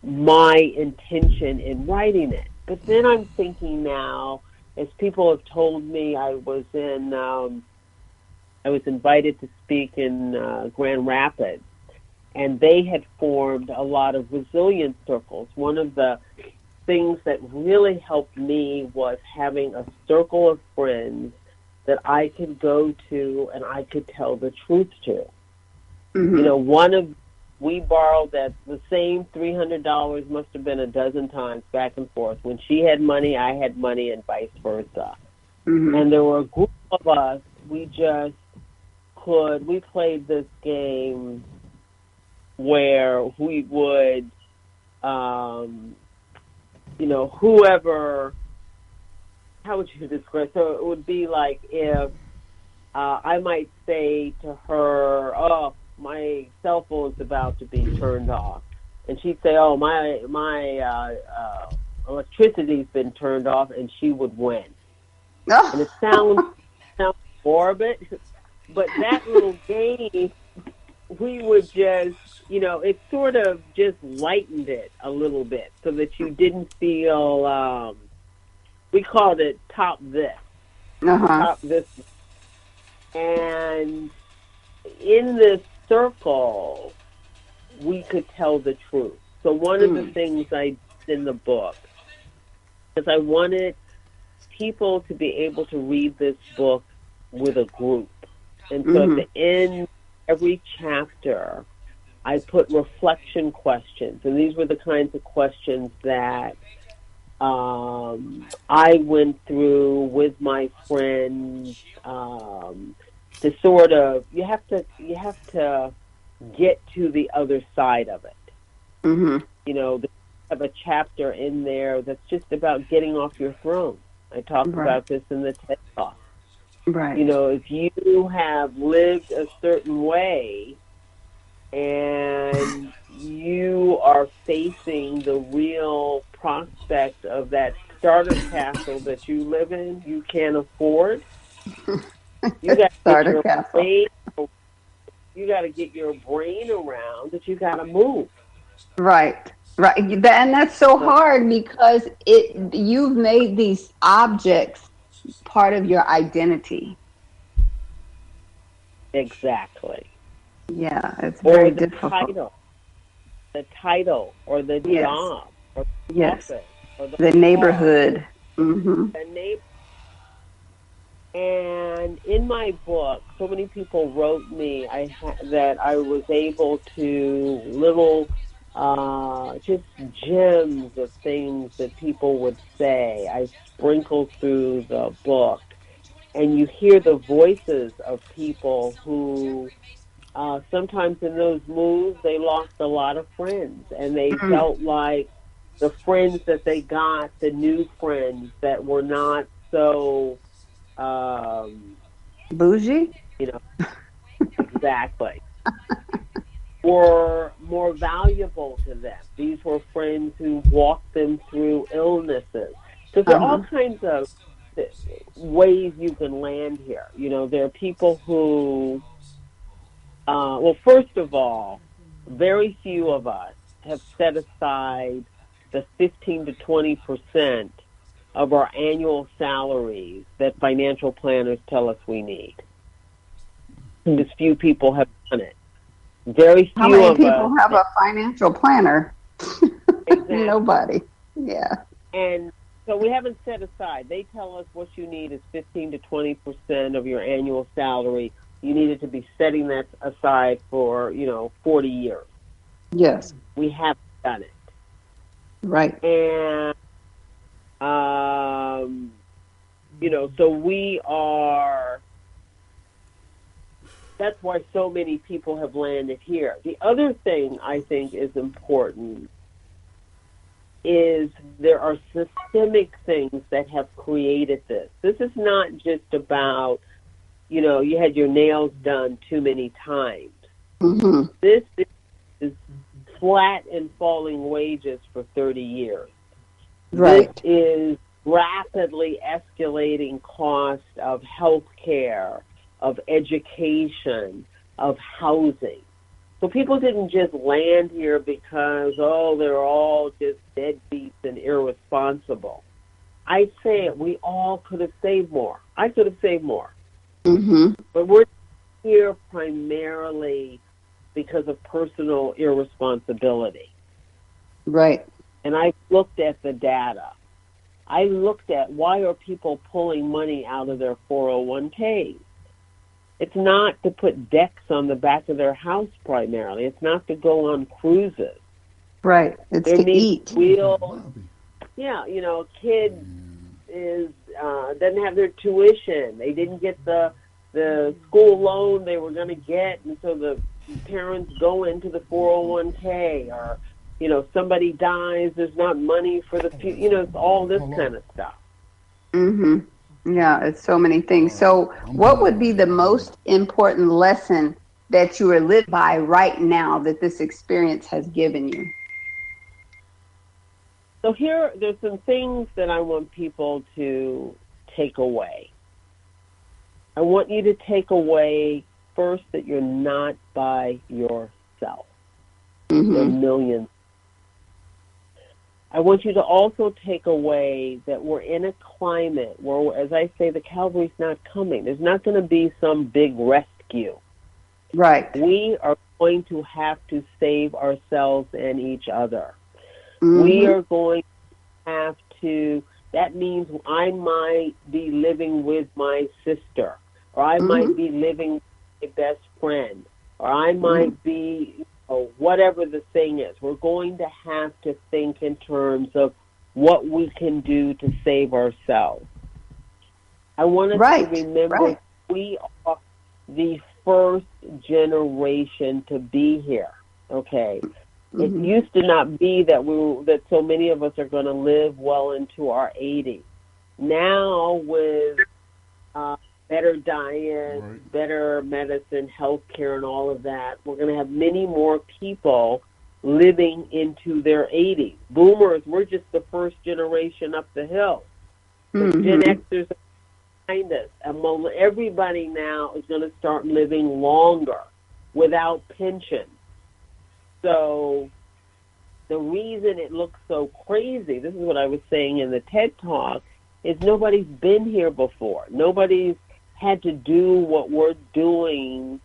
my intention in writing it. But then I'm thinking now, as people have told me, I was invited to speak in Grand Rapids, and they had formed a lot of resilience circles. One of the things that really helped me was having a circle of friends that I could go to and I could tell the truth to. One of we borrowed that the same $300 must have been a dozen times back and forth. When she had money, I had money, and vice versa. Mm-hmm. And there were a group of us. We played this game where we would, whoever, how would you describe? So it would be like if I might say to her, "Oh, my cell phone's about to be turned off," and she'd say, "Oh, my electricity's been turned off," and she would win. Oh. And it sounds morbid, but that little game, we would just, it sort of just lightened it a little bit so that you didn't feel, we called it top this. Top this. And in this circle, we could tell the truth. So one of the things I did in the book is I wanted people to be able to read this book with a group. And so at the end, every chapter, I put reflection questions. And these were the kinds of questions that I went through with my friends to sort of, you have to get to the other side of it. Mm-hmm. They have a chapter in there that's just about getting off your throne. I talk about this in the TED Talk. Right. If you have lived a certain way and you are facing the real prospect of that starter castle that you live in, you can't afford. You got to get your brain around that you got to move. Right. And that's so hard because you've made these objects part of your identity. Exactly. Yeah, it's very difficult. The title or the job or the office or the neighborhood. Mm-hmm. The neighborhood. And in my book, so many people wrote me that I was able to little just gems of things that people would say. I sprinkle through the book, and you hear the voices of people who sometimes in those moves they lost a lot of friends, and they felt like the friends that they got, the new friends that were not so bougie, exactly, were more valuable to them. These were friends who walked them through illnesses. So there are all kinds of ways you can land here. There are people who, first of all, very few of us have set aside the 15 to 20% of our annual salaries that financial planners tell us we need. Just few people have done it. Very few How many of people us have a financial planner? Exactly. Nobody. Yeah. And so we haven't set aside. They tell us what you need is 15 to 20% of your annual salary. You needed to be setting that aside for, 40 years. Yes. We haven't done it. Right. And, so we are, that's why so many people have landed here. The other thing I think is important is there are systemic things that have created this. This is not just about, you had your nails done too many times. Mm-hmm. This is flat and falling wages for 30 years. Right. This is rapidly escalating cost of health care, of education, of housing. So people didn't just land here because, they're all just deadbeats and irresponsible. I say it, we all could have saved more. I could have saved more. Mm-hmm. But we're here primarily because of personal irresponsibility. Right. And I looked at the data. I looked at why are people pulling money out of their 401ks. It's not to put decks on the back of their house primarily. It's not to go on cruises. Right. It's There to needs eat. real, yeah, you know, a kid is doesn't have their tuition. They didn't get the school loan they were going to get, and so the parents go into the 401k, or you know, somebody dies, there's not money for the you know, it's all this kind of stuff. Mhm. Yeah, it's so many things. So, what would be the most important lesson that you are living by right now that this experience has given you? So there's some things that I want people to take away. I want you to take away first that you're not by yourself. There are millions. I want you to also take away that we're in a climate where, as I say, the cavalry's not coming. There's not going to be some big rescue. Right. We are going to have to save ourselves and each other. We are going to have to, that means I might be living with my sister, or I might be living with my best friend, or I might be, whatever the thing is. We're going to have to think in terms of what we can do to save ourselves. I want us to remember we are the first generation to be here, okay? It used to not be that so many of us are going to live well into our 80s. Now, with better diet, better medicine, healthcare, and all of that, we're going to have many more people living into their 80s. Boomers, we're just the first generation up the hill. The Gen Xers are behind us. And everybody now is going to start living longer without pension. So the reason it looks so crazy, this is what I was saying in the TED Talk, is nobody's been here before. Nobody's had to do what we're doing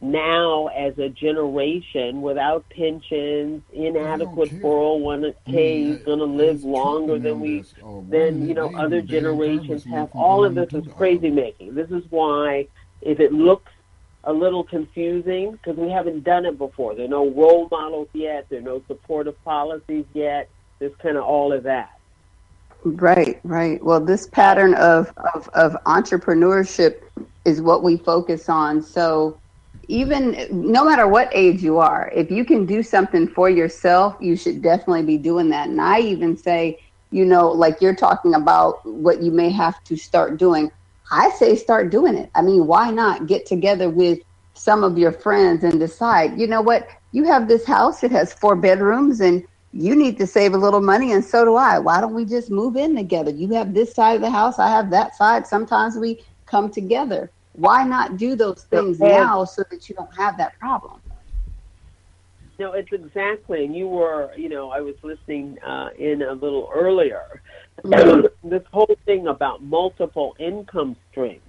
now as a generation without pensions, inadequate 401k is going to live longer than other generations have. All of this is crazy making. This is why, if it looks a little confusing, because we haven't done it before. There are no role models yet. There are no supportive policies yet. There's kind of all of that. Right. Well, this pattern of entrepreneurship is what we focus on. So even no matter what age you are, if you can do something for yourself, you should definitely be doing that. And I even say, like you're talking about what you may have to start doing. I say start doing it. I mean, why not get together with some of your friends and decide, you know what, you have this house, it has 4 bedrooms, and you need to save a little money, and so do I. Why don't we just move in together? You have this side of the house, I have that side. Sometimes we come together. Why not do those things now so that you don't have that problem? No, it's exactly. And you were, I was listening in a little earlier. This whole thing about multiple income streams.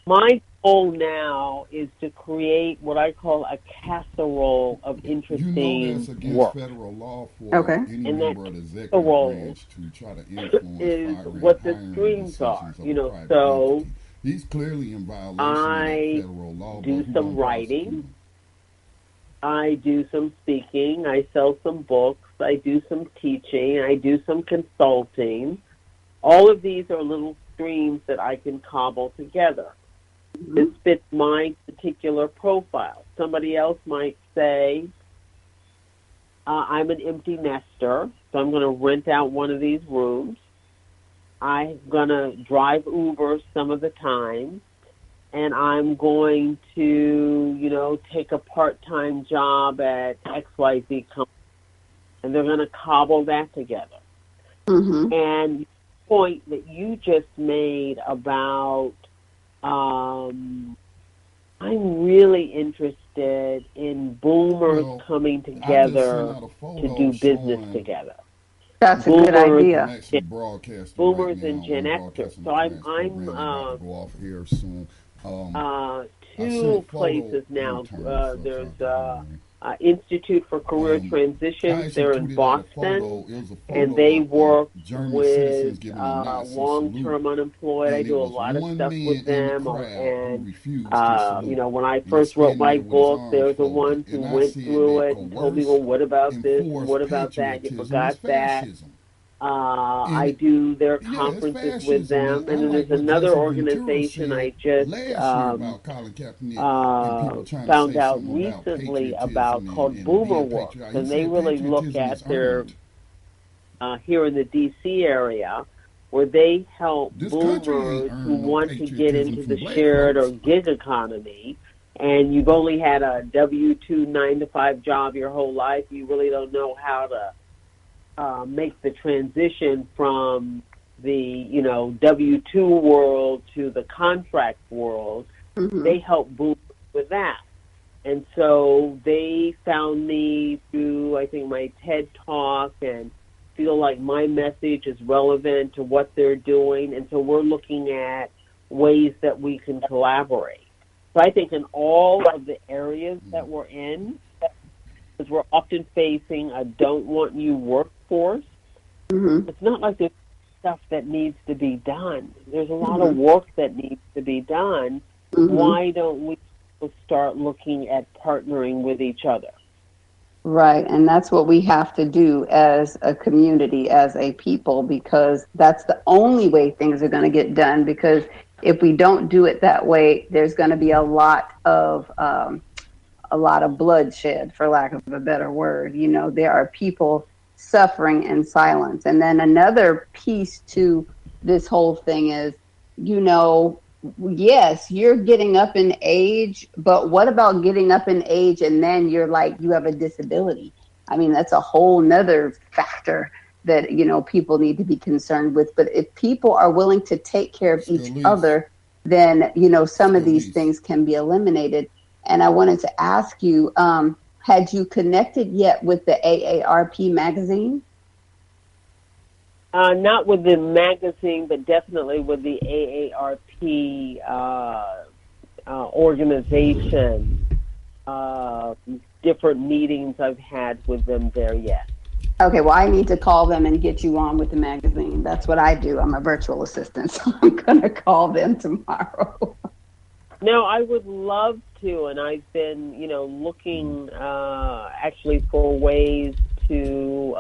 My goal now is to create what I call a casserole of interesting that's against work. Federal law for any member of the executive branch to try to influence is what the streams are. So he's clearly in violation of federal law. I do some writing. I do some speaking. I sell some books. I do some teaching. I do some consulting. All of these are little streams that I can cobble together. This fits my particular profile. Somebody else might say, I'm an empty nester, so I'm going to rent out one of these rooms. I'm going to drive Uber some of the time, and I'm going to, take a part-time job at XYZ company. And they're going to cobble that together. And the point that you just made about I'm really interested in boomers coming together to do business together. That's a good idea. Boomers and Gen Xers. So I'm two places now. There's Institute for Career Transitions. They're in Boston, and they work with long-term unemployed. I do a lot of stuff with them, and when I first wrote my book, there was the one who went through it and told me, well, what about this? What about that? You forgot that. I do their conferences with them, and then there's another organization I just found out recently about called Boomer Works, and they really look at their here in the D.C. area, where they help boomers who want to get into the shared or gig economy, and you've only had a W-2 9-to-5 job your whole life. You really don't know how to make the transition from the W-2 world to the contract world. Mm-hmm. They help boomers with that. And so they found me through, I think, my TED Talk, and feel like my message is relevant to what they're doing. And so we're looking at ways that we can collaborate. So I think in all of the areas that we're in, because we're often facing a don't want you workforce, mm-hmm. It's not like there's stuff that needs to be done. There's a lot mm-hmm. of work that needs to be done. Mm-hmm. Why don't we start looking at partnering with each other? Right, and that's what we have to do as a community, as a people, because that's the only way things are going to get done. Because if we don't do it that way, there's going to be a lot of bloodshed, for lack of a better word. There are people suffering in silence. And then another piece to this whole thing is, yes, you're getting up in age, but what about getting up in age and then you're like, you have a disability? I mean, that's a whole nother factor that, people need to be concerned with. But if people are willing to take care of each other, then, some of these things can be eliminated. And I wanted to ask you, had you connected yet with the AARP magazine? Not with the magazine, but definitely with the AARP organization. Different meetings I've had with them there yet. Okay, well, I need to call them and get you on with the magazine. That's what I do. I'm a virtual assistant, so I'm going to call them tomorrow. No, I would love to, and I've been, looking actually for ways to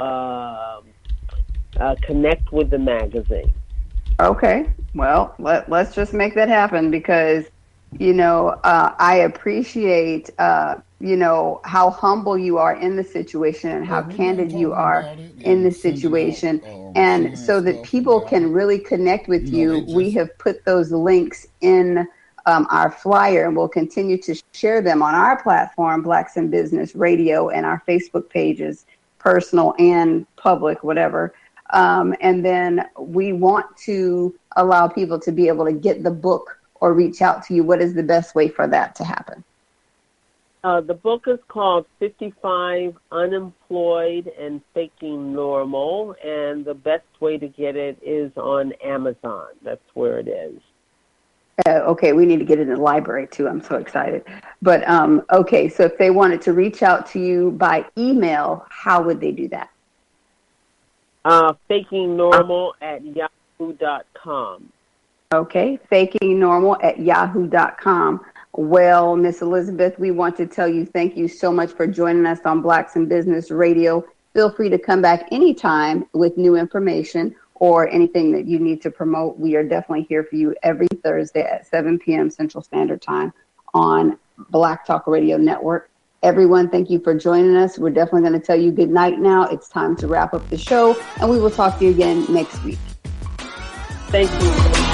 connect with the magazine. Okay, well, let's just make that happen, because, I appreciate, how humble you are in the situation and how candid you are in the situation. And so that people can really connect with you, we have put those links in our flyer, and we'll continue to share them on our platform, Blacks in Business Radio, and our Facebook pages, personal and public, whatever. And then we want to allow people to be able to get the book or reach out to you. What is the best way for that to happen? The book is called 55 Unemployed and Faking Normal, and the best way to get it is on Amazon. That's where it is. Okay, we need to get it in the library too. I'm so excited. But okay, so if they wanted to reach out to you by email, how would they do that? fakingnormal@yahoo.com. Okay, fakingnormal@yahoo.com. Well, Miss Elizabeth, we want to tell you thank you so much for joining us on Blacks in Business Radio. Feel free to come back anytime with new information or anything that you need to promote. We are definitely here for you every Thursday at 7 p.m. Central Standard Time on Black Talk Radio Network. Everyone, thank you for joining us. We're definitely going to tell you good night now. It's time to wrap up the show, and we will talk to you again next week. Thank you.